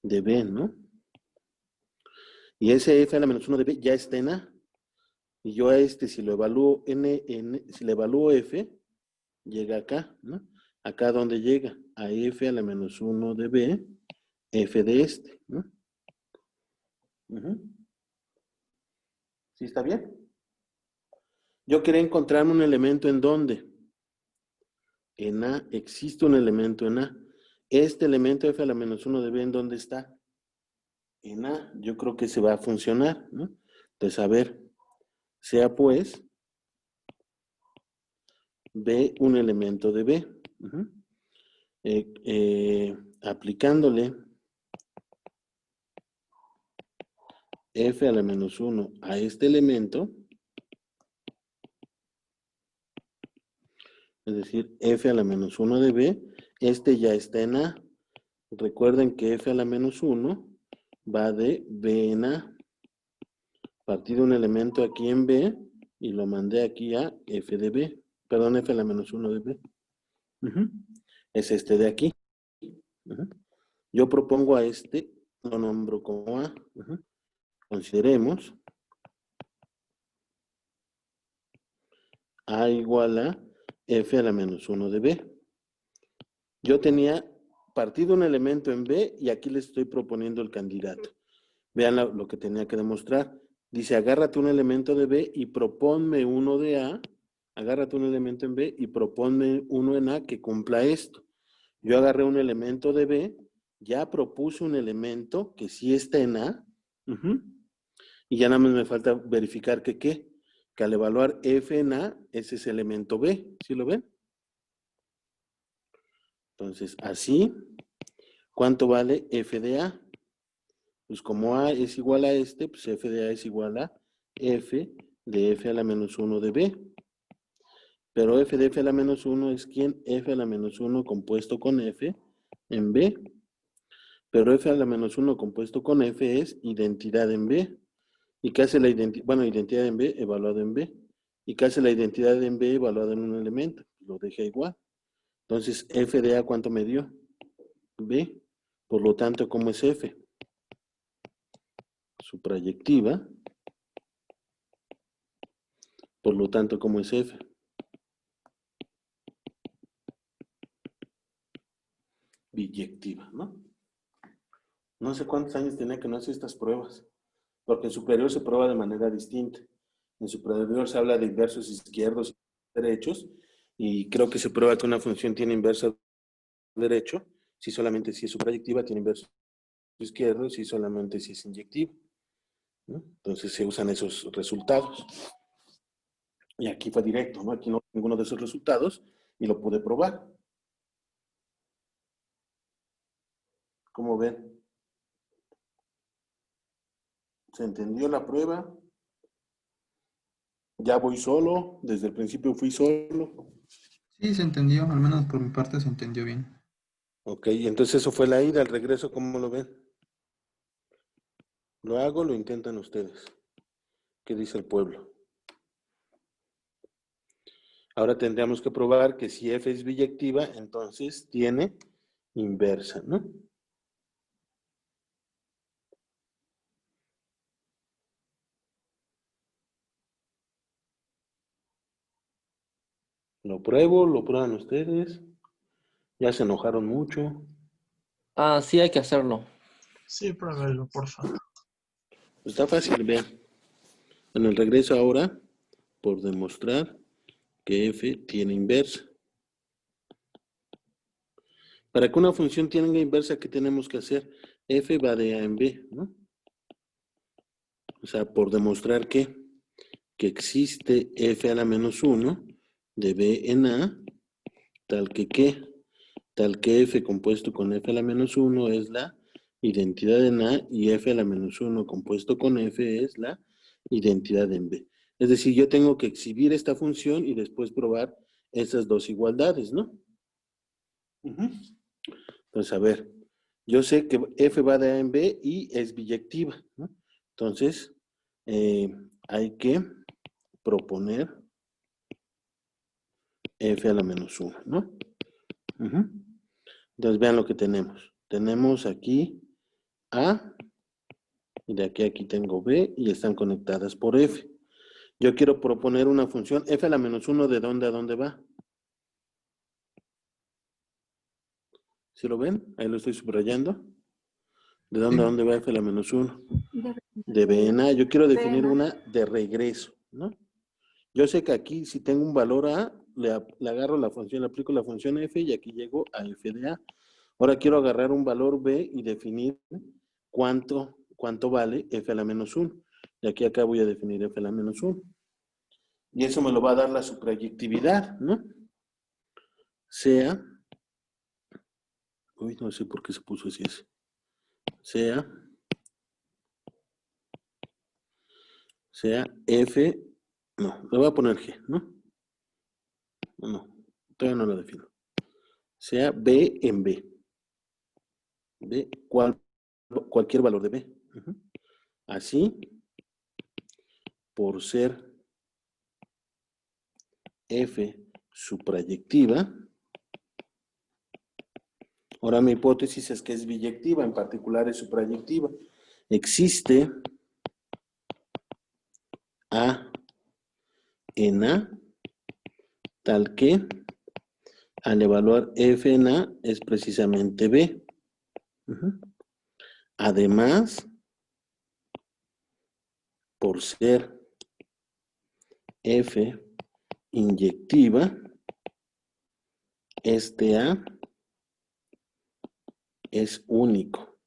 A: De B, ¿no? Y ese F a la menos 1 de B ya está en A. Y yo a este, si lo evalúo si le evalúo F, llega acá, ¿no? Acá donde llega, a F a la menos 1 de B, F de este, ¿no? ¿Sí está bien? Yo quería encontrarme un elemento en ¿dónde? En A, existe un elemento en A. Este elemento F a la menos 1 de B, ¿en dónde está? En A, yo creo que se va a funcionar, ¿no? Entonces, a ver, sea pues B un elemento de B. Aplicándole F a la menos 1 a este elemento, es decir, F a la menos 1 de B, este ya está en A. Recuerden que F a la menos 1 va de B en A. Partí de un elemento aquí en B y lo mandé aquí a F de B. Perdón, F a la menos 1 de B. Es este de aquí. Yo propongo a este, lo nombro como A. Consideremos A igual a F a la menos 1 de B. Yo tenía partido un elemento en B y aquí le estoy proponiendo el candidato. Vean lo que tenía que demostrar. Dice, agárrate un elemento de B y proponme uno de A. Agárrate un elemento en B y proponme uno en A que cumpla esto. Yo agarré un elemento de B, ya propuse un elemento que sí está en A. Y ya nada más me falta verificar que al evaluar F en A, ese es elemento B. ¿Sí lo ven? Entonces, así, ¿cuánto vale F de A? Pues como A es igual a este, pues F de A es igual a F de F a la menos 1 de B. Pero F de F a la menos 1 es ¿quién? F a la menos 1 compuesto con F en B. Pero F a la menos 1 compuesto con F es identidad en B. ¿Y qué hace la identidad? Bueno, identidad en B evaluado en B. ¿Y qué hace la identidad en B evaluada en un elemento? Lo deja igual. Entonces, F de A, ¿cuánto me dio? B. Por lo tanto, ¿cómo es F? Su proyectiva. Por lo tanto, ¿cómo es F? Biyectiva, ¿no? No sé cuántos años tenía que no hacer estas pruebas, porque en superior se prueba de manera distinta. En superior se habla de inversos izquierdos y derechos, y creo que se prueba que una función tiene inverso derecho, si solamente si es proyectiva, tiene inverso izquierdo, si solamente si es inyectiva, ¿no? Entonces se usan esos resultados. Y aquí fue directo, ¿no? Aquí no hay ninguno de esos resultados y lo pude probar. ¿Cómo ven? ¿Se entendió la prueba? ¿Ya voy solo? ¿Desde el principio fui solo?
G: Sí, se entendió, al menos por mi parte se entendió bien.
A: Ok, entonces eso fue la ida, el regreso, ¿cómo lo ven? ¿Lo hago o lo intentan ustedes? ¿Qué dice el pueblo? Ahora tendríamos que probar que si F es biyectiva, entonces tiene inversa, ¿no? Lo pruebo, lo prueban ustedes. Ya se enojaron mucho.
I: Ah, sí, hay que hacerlo.
D: Sí, pruébelo, por favor.
A: Está fácil, vean. En el regreso ahora, por demostrar que f tiene inversa. Para que una función tenga inversa, ¿qué tenemos que hacer? F va de A en B, ¿no? O sea, por demostrar que existe f a la menos 1 de B en A, tal que f compuesto con f a la menos 1 es la identidad en A y f a la menos 1 compuesto con f es la identidad en B. Es decir, yo tengo que exhibir esta función y después probar esas dos igualdades, ¿no? Entonces, a ver, yo sé que f va de A en B y es biyectiva, ¿no? Entonces, hay que proponer f a la menos 1, ¿no? Entonces, vean lo que tenemos. Tenemos aquí A, y de aquí a aquí tengo B, y están conectadas por F. Yo quiero proponer una función f a la menos 1, ¿de dónde a dónde va? ¿Sí lo ven? Ahí lo estoy subrayando. ¿De dónde a dónde va f a la menos 1? De B en A. Yo quiero definir una de regreso, ¿no? Yo sé que aquí, si tengo un valor A, le agarro la función, le aplico la función f y aquí llego a f de A. Ahora quiero agarrar un valor B y definir cuánto vale f a la menos 1. De aquí a acá voy a definir f a la menos 1. Y eso me lo va a dar la suprayectividad, ¿no? Sea, uy, no sé por qué se puso así ese. Sea f, no, le voy a poner g, ¿no? No, todavía no lo defino. Sea b en b. B, cualquier valor de b. Así, por ser f suprayectiva, ahora mi hipótesis es que es biyectiva, en particular es suprayectiva. Existe A en A, tal que al evaluar f en A es precisamente B. Además, por ser f inyectiva, este A es único.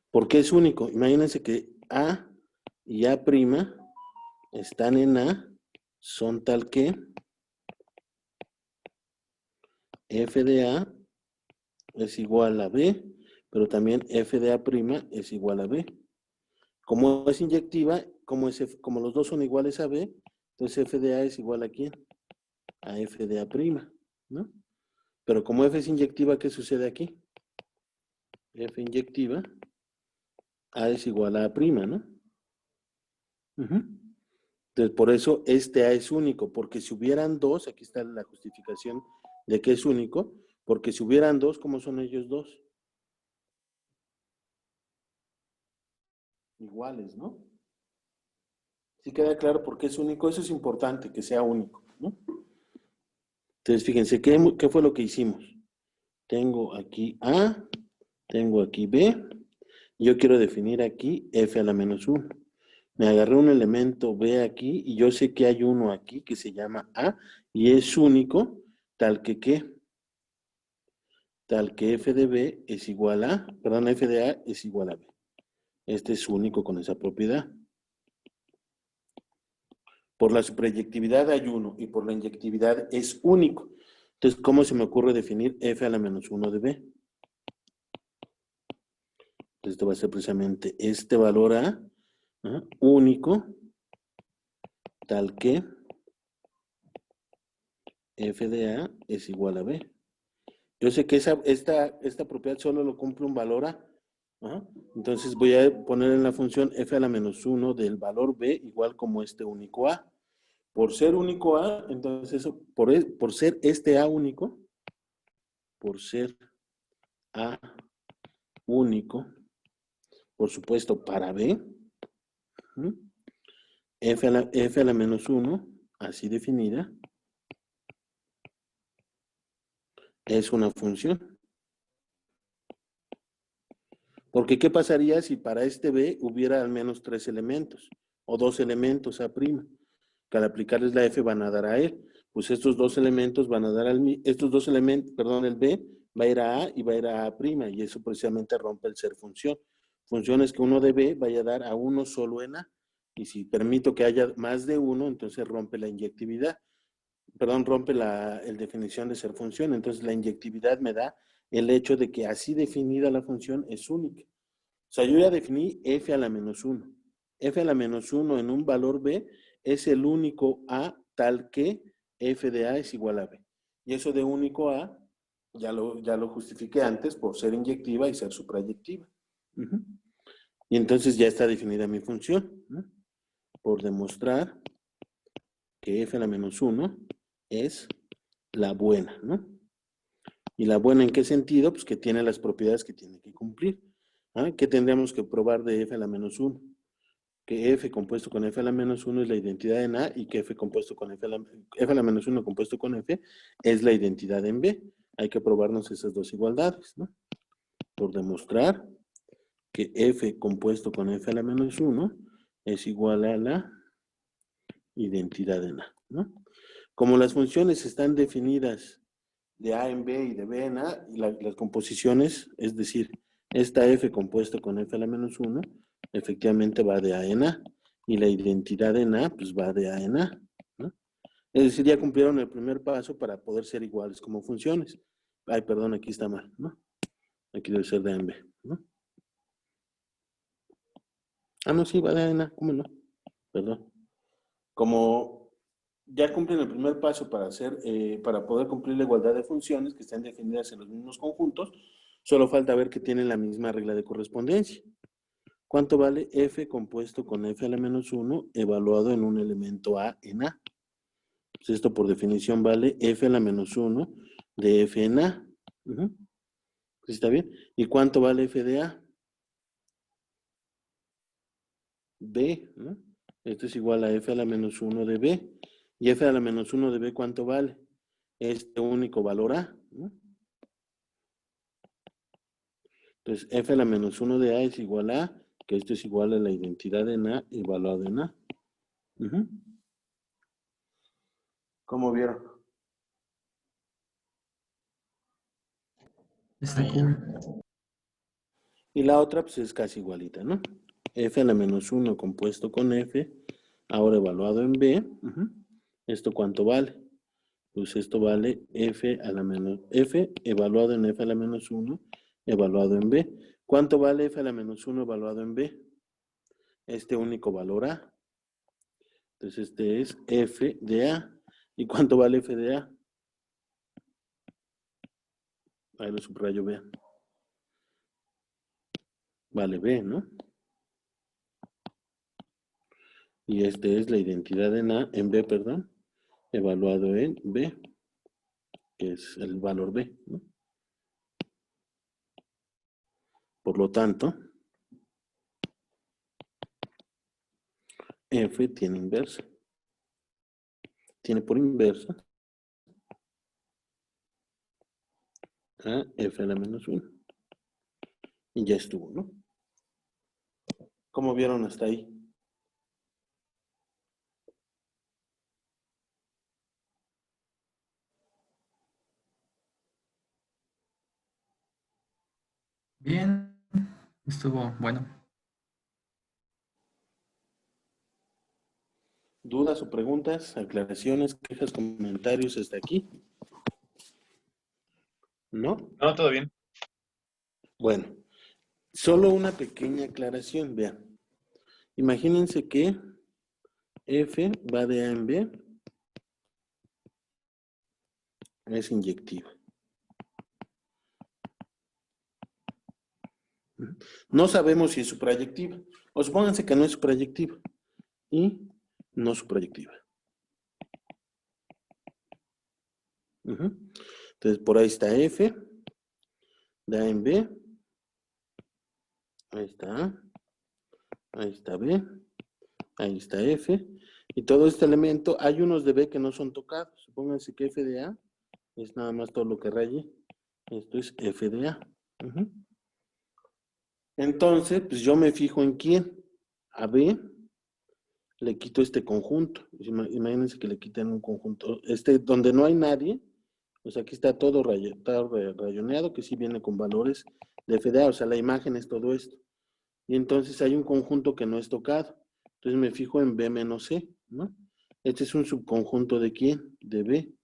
A: ¿Por qué es único? Imagínense que A y A' están en A, son tal que f de A es igual a B, pero también f de A' es igual a B. Como es inyectiva, como los dos son iguales a B, entonces f de A es igual a ¿quién? A f de A', ¿no? Pero como f es inyectiva, ¿qué sucede aquí? F inyectiva, A es igual a A', ¿no? Entonces, por eso este A es único, porque si hubieran dos, aquí está la justificación de que es único, porque si hubieran dos, ¿cómo son ellos dos? Iguales, ¿no? ¿Sí queda claro por qué es único? Eso es importante, que sea único, ¿no? Entonces, fíjense, ¿qué fue lo que hicimos? Tengo aquí A, tengo aquí B, y yo quiero definir aquí f a la menos 1. Me agarré un elemento B aquí, y yo sé que hay uno aquí que se llama A, y es único, tal que ¿qué? Tal que f de B es igual a, perdón, f de A es igual a B. Este es único con esa propiedad. Por la suprayectividad hay uno, y por la inyectividad es único. Entonces, ¿cómo se me ocurre definir f a la menos 1 de B? Esto va a ser precisamente este valor A, único, tal que f de A es igual a B. Yo sé que esta propiedad solo lo cumple un valor A. Entonces voy a poner en la función f a la menos 1 del valor B igual como este único A. Por ser único A, entonces eso, por ser este A único, por ser A único, por supuesto para B, f a la menos 1, así definida, es una función. Porque, ¿qué pasaría si para este B hubiera al menos 3 elementos? O 2 elementos A', que al aplicarles la F van a dar a él. Pues estos 2 elementos van a dar estos 2 elementos, perdón, el B va a ir a A y va a ir a A', y eso precisamente rompe el ser función. Función es que uno de B vaya a dar a uno solo en A. Y si permito que haya más de uno, entonces rompe la inyectividad. Perdón, rompe la definición de ser función. Entonces la inyectividad me da el hecho de que así definida la función es única. O sea, yo ya definí f a la menos 1. F a la menos 1 en un valor B es el único A tal que f de A es igual a B. Y eso de único A ya lo justifiqué antes por ser inyectiva y ser suprayectiva. Y entonces ya está definida mi función, ¿no? Por demostrar que f a la menos 1 es la buena, ¿no? ¿Y la buena en qué sentido? Pues que tiene las propiedades que tiene que cumplir. ¿Qué tendríamos que probar de f a la menos 1? Que f compuesto con f a la menos 1 es la identidad en A y que f compuesto con f a la menos 1 compuesto con f es la identidad en B. Hay que probarnos esas dos igualdades, ¿no? Por demostrar que f compuesto con f a la menos 1 es igual a la identidad en A, ¿no? Como las funciones están definidas de A en B y de B en A, y las composiciones, es decir, esta f compuesta con f a la menos 1, efectivamente va de A en A, y la identidad en A, pues va de A en A, ¿no? Es decir, ya cumplieron el primer paso para poder ser iguales como funciones. Ay, perdón, aquí está mal, ¿no? Aquí debe ser de A en B, ¿no? Ah, no, sí, va de A en A, ¿cómo no? Perdón. Como ya cumplen el primer paso para poder cumplir la igualdad de funciones que están definidas en los mismos conjuntos, solo falta ver que tienen la misma regla de correspondencia. ¿Cuánto vale f compuesto con f a la menos 1 evaluado en un elemento A en A? Pues esto por definición vale f a la menos 1 de f en A. ¿Está bien? ¿Y cuánto vale f de A? B, ¿no? Esto es igual a f a la menos 1 de B. ¿Y f a la menos 1 de B cuánto vale? Este único valor A, ¿no? Entonces, f a la menos 1 de A es igual a, que esto es igual a la identidad en A evaluado en A. ¿Cómo vieron?
G: Está cool.
A: Y la otra, pues es casi igualita, ¿no? F a la menos 1 compuesto con F, ahora evaluado en B. ¿Esto cuánto vale? Pues esto vale F evaluado en F a la menos 1, evaluado en B. ¿Cuánto vale F a la menos 1 evaluado en B? Este único valor A. Entonces este es F de A. ¿Y cuánto vale F de A? Ahí lo subrayo, vean. Vale B, ¿no? Y este es la identidad en B, perdón, evaluado en B, que es el valor B, ¿no? Por lo tanto, F tiene inversa. Tiene por inversa a F a la menos 1. Y ya estuvo, ¿no? ¿Cómo vieron hasta ahí?
G: Bien, estuvo bueno.
A: ¿Dudas o preguntas, aclaraciones, quejas, comentarios hasta aquí? ¿No?
J: No, todo bien.
A: Bueno, solo una pequeña aclaración, vean. Imagínense que F va de A en B, es inyectiva. No sabemos si es suprayectiva. O supónganse que no es suprayectiva. Y no suprayectiva. Entonces, por ahí está F, de A en B. Ahí está A, ahí está B, Ahí está F. Y todo este elemento, hay unos de B que no son tocados. Supónganse que F de A es nada más todo lo que raye. Esto es F de A. Ujú. Entonces, pues yo me fijo en quién. A B le quito este conjunto. Imagínense que le quiten un conjunto. Donde no hay nadie, pues aquí está todo rayoneado, que sí viene con valores de F de A. O sea, la imagen es todo esto. Y entonces hay un conjunto que no es tocado. Entonces me fijo en B menos C, ¿no? Este es un subconjunto de ¿quién? De B.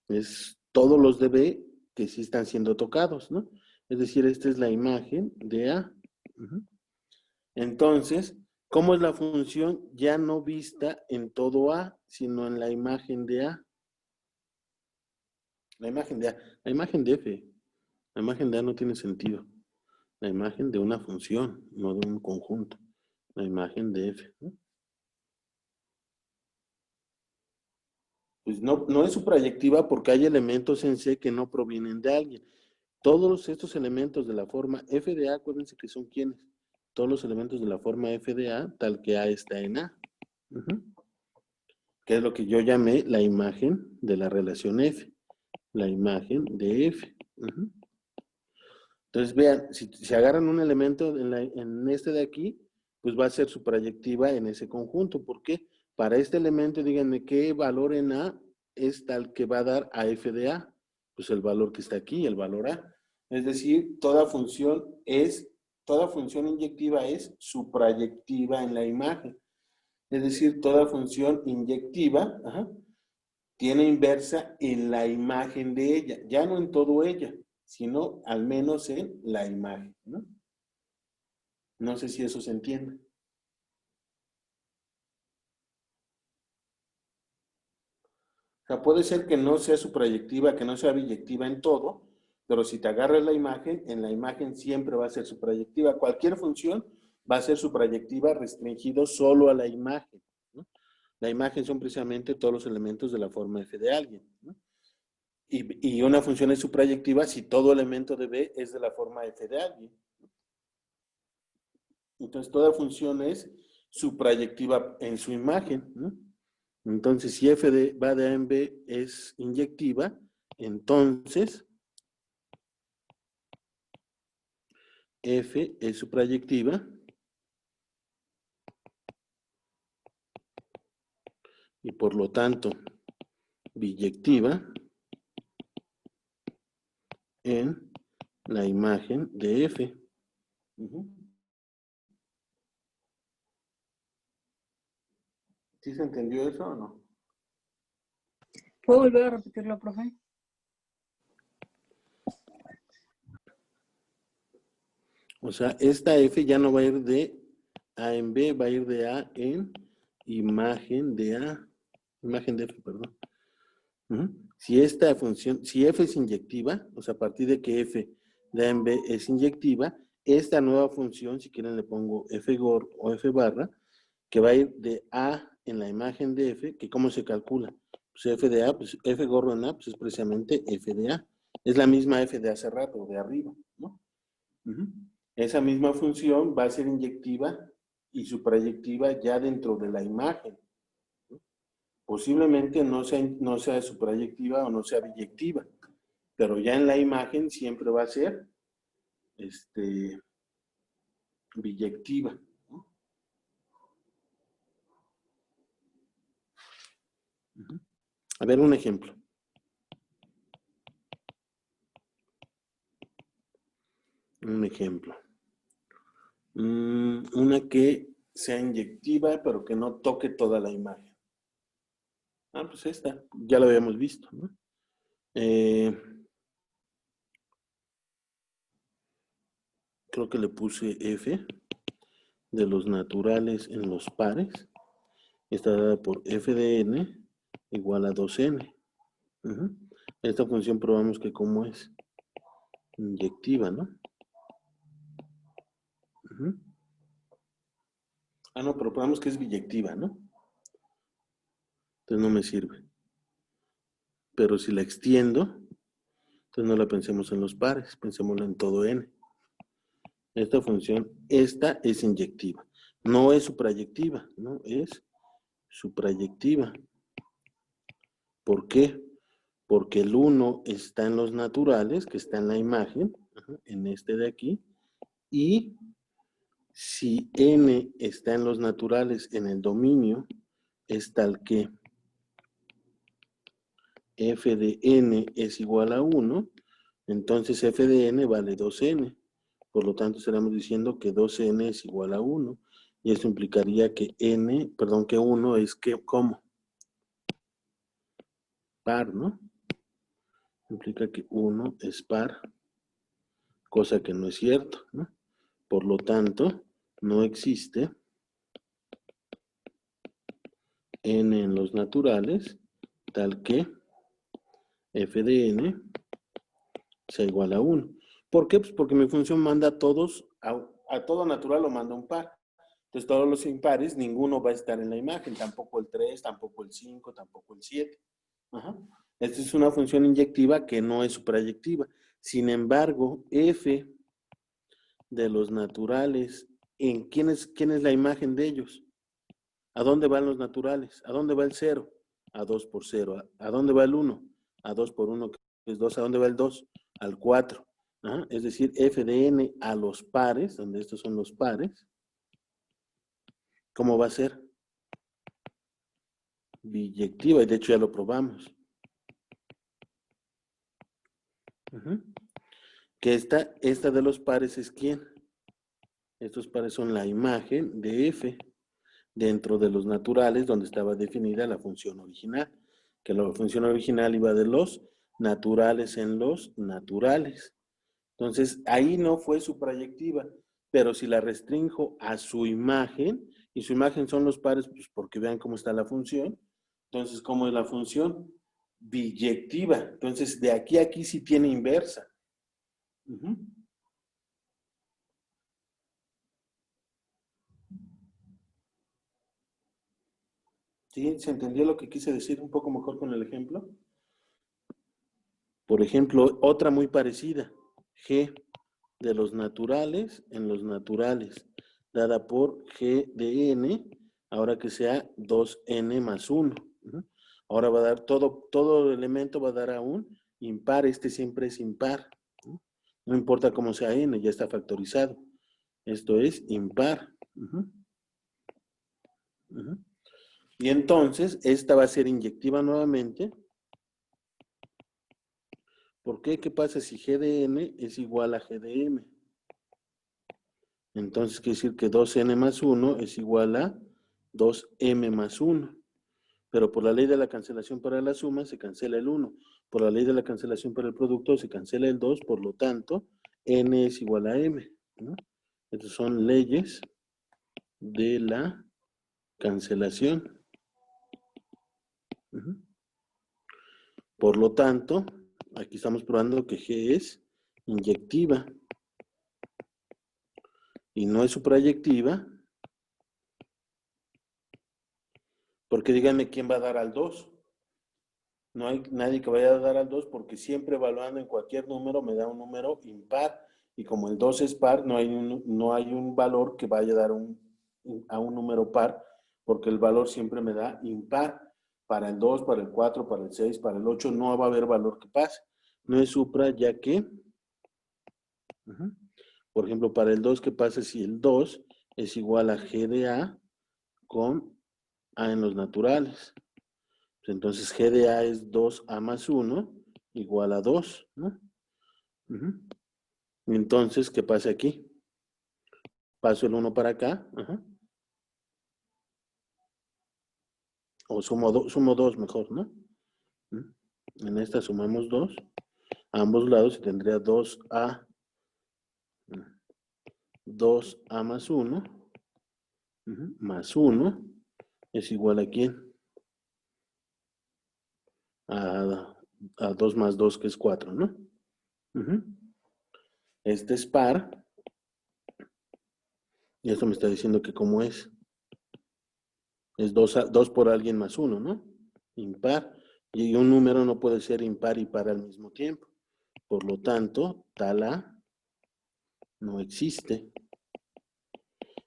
A: Es todos los de B que sí están siendo tocados, ¿no? Es decir, esta es la imagen de A. Ujú. Entonces, ¿cómo es la función ya no vista en todo A, sino en la imagen de A? La imagen de A, la imagen de F. La imagen de A no tiene sentido. La imagen de una función, no de un conjunto. La imagen de F, ¿no? Pues no es suprayectiva porque hay elementos en C que no provienen de alguien. Todos estos elementos de la forma F de A, acuérdense que son ¿quiénes? Todos los elementos de la forma F de A, tal que A está en A. Ujú. Que es lo que yo llamé la imagen de la relación F. La imagen de F. Ujú. Entonces, vean, si agarran un elemento en este de aquí, pues va a ser suprayectiva en ese conjunto. ¿Por qué? Para este elemento, díganme qué valor en A es tal que va a dar a F de A. Pues el valor que está aquí, el valor A. Es decir, toda función inyectiva es suprayectiva en la imagen. Es decir, toda función inyectiva tiene inversa en la imagen de ella. Ya no en todo ella, sino al menos en la imagen, ¿no? No sé si eso se entiende. O sea, puede ser que no sea suprayectiva, que no sea biyectiva en todo, pero si te agarras la imagen, en la imagen siempre va a ser suprayectiva. Cualquier función va a ser suprayectiva restringido solo a la imagen, ¿no? La imagen son precisamente todos los elementos de la forma F de alguien, ¿no? Y una función es suprayectiva si todo elemento de B es de la forma F de alguien. Entonces, toda función es suprayectiva en su imagen, ¿no? Entonces, si F va de A en B es inyectiva, entonces F es suprayectiva y por lo tanto biyectiva en la imagen de F. ¿Sí se entendió eso o no?
K: ¿Puedo volver a repetirlo, profe?
A: O sea, esta F ya no va a ir de A en B, va a ir de A en imagen de A. Imagen de F, perdón. Si esta función, si F es inyectiva, o sea, a partir de que F de A en B es inyectiva, esta nueva función, si quieren le pongo F gor o F barra, que va a ir de A en la imagen de F, que ¿cómo se calcula? Pues F de A, pues F gorro en A, pues es precisamente F de A. Es la misma F de hace rato, de arriba, ¿no? Esa misma función va a ser inyectiva y suprayectiva ya dentro de la imagen. Posiblemente no sea suprayectiva o no sea biyectiva, pero ya en la imagen siempre va a ser biyectiva, ¿no? A ver, un ejemplo. Una que sea inyectiva, pero que no toque toda la imagen. Ah, pues esta, ya la habíamos visto, ¿no? Creo que le puse F de los naturales en los pares. Está dada por F de N igual a 2N. Esta función probamos que como es inyectiva, ¿no? Ah, no, pero probamos que es biyectiva, ¿no? Entonces no me sirve. Pero si la extiendo, entonces no la pensemos en los pares, pensémosla en todo N. Esta función, esta es inyectiva. No es suprayectiva, no es suprayectiva. ¿Por qué? Porque el 1 está en los naturales, que está en la imagen, en este de aquí, y si n está en los naturales en el dominio, es tal que f de n es igual a 1, entonces f de n vale 2n. Por lo tanto, estaremos diciendo que 2n es igual a 1. Y eso implicaría que que 1 es que, ¿cómo? Par, ¿no? Implica que 1 es par, cosa que no es cierto, ¿no? Por lo tanto, no existe n en los naturales, tal que f de n sea igual a 1. ¿Por qué? Pues porque mi función manda a todos, a todo natural lo manda un par. Entonces todos los impares, ninguno va a estar en la imagen, tampoco el 3, tampoco el 5, tampoco el 7. Ajá. Esta es una función inyectiva que no es suprayectiva. Sin embargo, f de los naturales, ¿quién es la imagen de ellos? ¿A dónde van los naturales? ¿A dónde va el 0? A 2 por 0. ¿A dónde va el 1? A 2 por 1, que es 2. ¿A dónde va el 2? Al 4. ¿Ah? Es decir, f de n a los pares, donde estos son los pares, ¿cómo va a ser? Biyectiva, y de hecho ya lo probamos. Que esta de los pares es ¿quién? Estos pares son la imagen de f dentro de los naturales donde estaba definida la función original. Que la función original iba de los naturales en los naturales. Entonces, ahí no fue suprayectiva, pero si la restrinjo a su imagen, y su imagen son los pares, pues porque vean cómo está la función. Entonces, ¿cómo es la función? Biyectiva. Entonces, de aquí a aquí sí tiene inversa. ¿Sí? ¿Se entendió lo que quise decir un poco mejor con el ejemplo? Por ejemplo, otra muy parecida. G de los naturales en los naturales, dada por G de n, ahora que sea 2n más 1. Ahora va a dar todo elemento va a dar a un impar, este siempre es impar. No importa cómo sea n, ya está factorizado. Esto es impar. Y entonces, esta va a ser inyectiva nuevamente. ¿Por qué? ¿Qué pasa si G de n es igual a G de m? Entonces quiere decir que 2n más 1 es igual a 2m más 1. Pero por la ley de la cancelación para la suma se cancela el 1. Por la ley de la cancelación para el producto se cancela el 2. Por lo tanto, n es igual a m, ¿no? Estas son leyes de la cancelación. Por lo tanto, aquí estamos probando que G es inyectiva y no es suprayectiva, porque díganme quién va a dar al 2. No hay nadie que vaya a dar al 2 porque siempre evaluando en cualquier número me da un número impar. Y como el 2 es par, no hay un valor que vaya a dar a un número par, porque el valor siempre me da impar. Para el 2, para el 4, para el 6, para el 8 no va a haber valor que pase. No es supra ya que, por ejemplo, para el 2, ¿qué pasa si el 2 es igual a G de A con A en los naturales? Entonces, G de A es 2A más 1 igual a 2, ¿no? Entonces, ¿qué pasa aquí? Paso el 1 para acá. O sumo 2 mejor, ¿no? En esta sumamos 2. A ambos lados tendría 2A. 2A más 1. Más 1 es igual a ¿quién? A 2 más 2, que es 4, ¿no? Este es par. Y esto me está diciendo que cómo es. Es 2 por alguien más 1, ¿no? Impar. Y un número no puede ser impar y par al mismo tiempo. Por lo tanto, tal A no existe.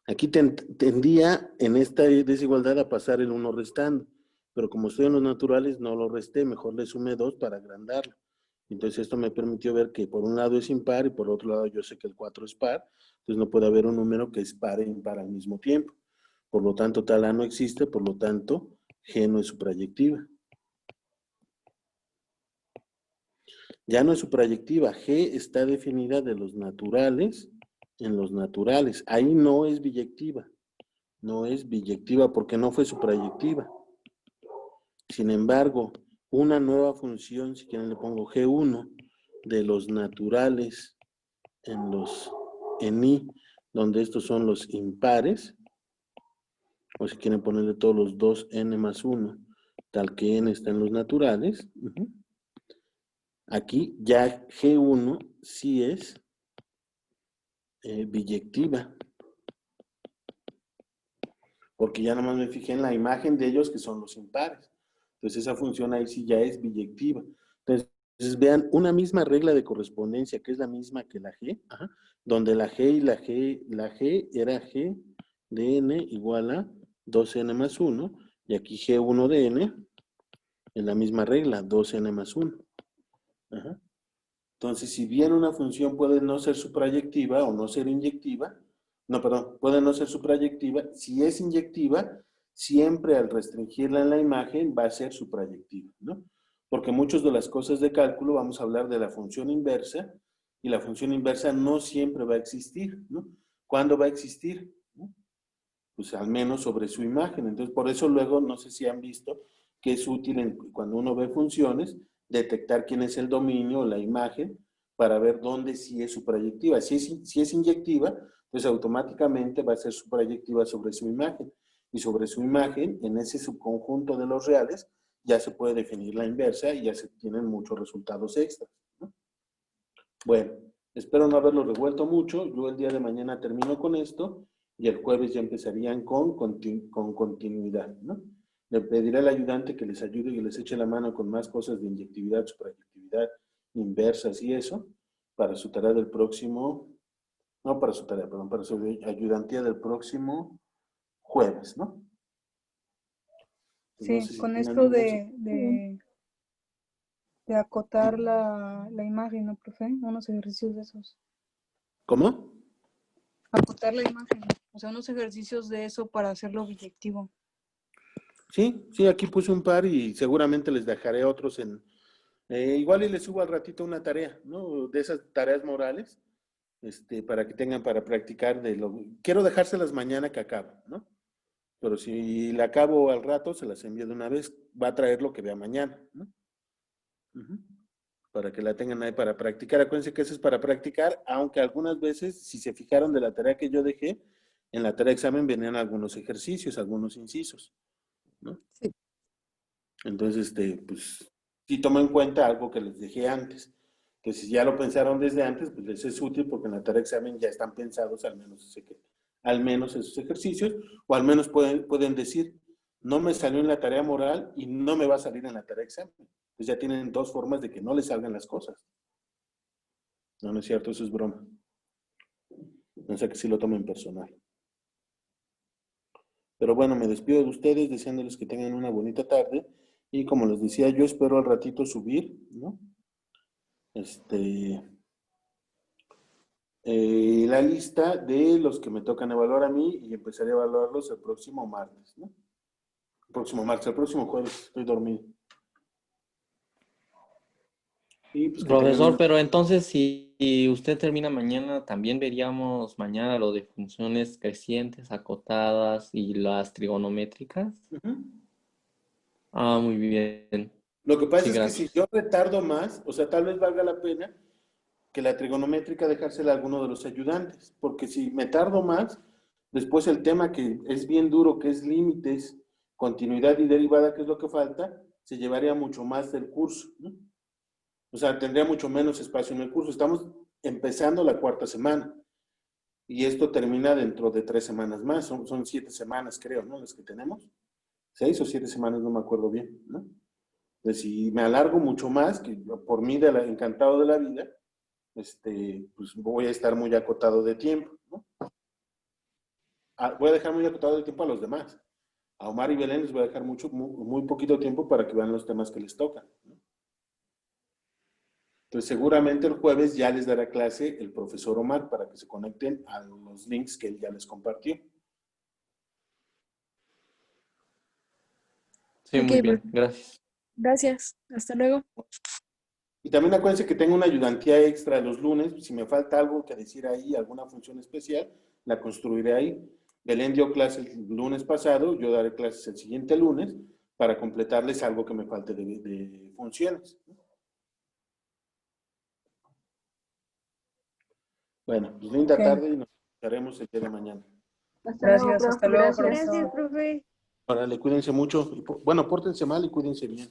A: Aquí tendía en esta desigualdad a pasar el 1 restando, pero como estoy en los naturales no lo resté, mejor le sumé 2 para agrandarlo. Entonces esto me permitió ver que por un lado es impar y por otro lado yo sé que el 4 es par, entonces no puede haber un número que es par e impar al mismo tiempo. Por lo tanto, tal A no existe, por lo tanto, G no es suprayectiva. Ya no es suprayectiva, G está definida de los naturales en los naturales. Ahí no es biyectiva. No es biyectiva porque no fue suprayectiva. Sin embargo, una nueva función, si quieren le pongo G1, de los naturales en I, donde estos son los impares, o si quieren ponerle todos los 2n más 1, tal que n está en los naturales. Aquí ya G1 sí es biyectiva, porque ya nomás me fijé en la imagen de ellos que son los impares. Entonces esa función ahí sí ya es biyectiva. Entonces vean, una misma regla de correspondencia, que es la misma que la G, donde la G y la G era G de n igual a 2n más 1, y aquí G1 de n es la misma regla, 2n más 1. Entonces, si bien una función puede no ser suprayectiva o no ser inyectiva, puede no ser suprayectiva, si es inyectiva, siempre al restringirla en la imagen va a ser suprayectiva, ¿no? Porque muchas de las cosas de cálculo vamos a hablar de la función inversa, y la función inversa no siempre va a existir, ¿no? ¿Cuándo va a existir? Pues al menos sobre su imagen. Entonces, por eso luego, no sé si han visto, que es útil cuando uno ve funciones, detectar quién es el dominio o la imagen para ver dónde sí es suprayectiva. Si es inyectiva, pues automáticamente va a ser suprayectiva sobre su imagen. Y sobre su imagen, en ese subconjunto de los reales, ya se puede definir la inversa y ya se tienen muchos resultados extras, ¿no? Bueno, espero no haberlo revuelto mucho. Yo el día de mañana termino con esto y el jueves ya empezarían con continuidad, ¿no? Le pediré al ayudante que les ayude y les eche la mano con más cosas de inyectividad, suprayectividad, inversas y eso, para su tarea del próximo, no para su tarea, perdón, para su ayudantía del próximo jueves, ¿no?
K: Sí,
A: No sé si
K: con
A: tengan
K: esto
A: dudas.
K: de acotar la imagen, ¿no, profe? Unos ejercicios de esos.
A: ¿Cómo?
K: Acotar la imagen, o sea, unos ejercicios de eso para hacerlo biyectivo.
A: Sí, aquí puse un par y seguramente les dejaré otros en... igual y les subo al ratito una tarea, ¿no? De esas tareas morales, para que tengan para practicar Quiero dejárselas mañana que acabo, ¿no? Pero si la acabo al rato, se las envío de una vez. Va a traer lo que vea mañana, ¿no? Para que la tengan ahí para practicar. Acuérdense que eso es para practicar, aunque algunas veces, si se fijaron de la tarea que yo dejé, en la tarea de examen venían algunos ejercicios, algunos incisos, ¿no?
L: Sí.
A: Entonces, pues, sí tomo en cuenta algo que les dejé antes. Que si ya lo pensaron desde antes, pues les es útil porque en la tarea de examen ya están pensados al menos esos ejercicios, o al menos pueden decir, no me salió en la tarea moral y no me va a salir en la tarea de examen. Entonces ya tienen dos formas de que no les salgan las cosas. No es cierto, eso es broma. No sé que sí lo tomen personal. Pero bueno, me despido de ustedes deseándoles que tengan una bonita tarde. Y como les decía, yo espero al ratito subir, ¿no? La lista de los que me tocan evaluar a mí y empezaré a evaluarlos el próximo martes, ¿no? El próximo jueves, estoy dormido. Y pues que
I: Profesor,
A: tengan
I: pero entonces si usted termina mañana, también veríamos mañana lo de funciones crecientes, acotadas y las trigonométricas. Ah, muy bien.
A: Lo que pasa
I: Sí,
A: es que si
I: gracias.
A: yo retardo más, o sea, tal vez valga la pena que la trigonométrica dejársela a alguno de los ayudantes, porque si me tardo más, después el tema que es bien duro, que es límites, continuidad y derivada, que es lo que falta, se llevaría mucho más del curso, ¿no? O sea, tendría mucho menos espacio en el curso. Estamos empezando la 4ª semana y esto termina dentro de 3 semanas más. Son 7 semanas, creo, ¿no? Las que tenemos. 6 o 7 semanas, no me acuerdo bien, ¿no? Entonces, si me alargo mucho más, que por mí encantado de la vida, pues voy a estar muy acotado de tiempo, ¿no? voy a dejar muy acotado el tiempo a los demás. A Omar y Belén les voy a dejar muy poquito tiempo para que vean los temas que les tocan, ¿no? Entonces, seguramente el jueves ya les dará clase el profesor Omar para que se conecten a los links que él ya les compartió.
I: Sí,
L: Ok,
I: muy bien,
L: profe.
I: gracias.
L: Gracias. Hasta luego.
A: Y también acuérdense que tengo una ayudantía extra los lunes. Si me falta algo que decir ahí, alguna función especial, la construiré ahí. Belén dio clases el lunes pasado, yo daré clases el siguiente lunes para completarles algo que me falte de funciones. Bueno, pues linda
K: Ok.
A: tarde y nos veremos el día de mañana.
K: Gracias, hasta luego,
C: Gracias.
B: Gracias,
K: profesor.
B: profe.
A: Órale, cuídense mucho. Bueno, pórtense mal y cuídense bien.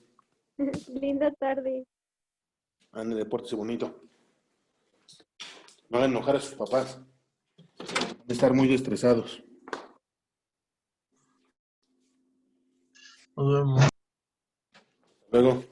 B: Linda tarde.
A: Ándale, pórtense bonito. No hagan enojar a sus papás. Van a estar muy estresados.
D: Nos vemos.
A: Luego.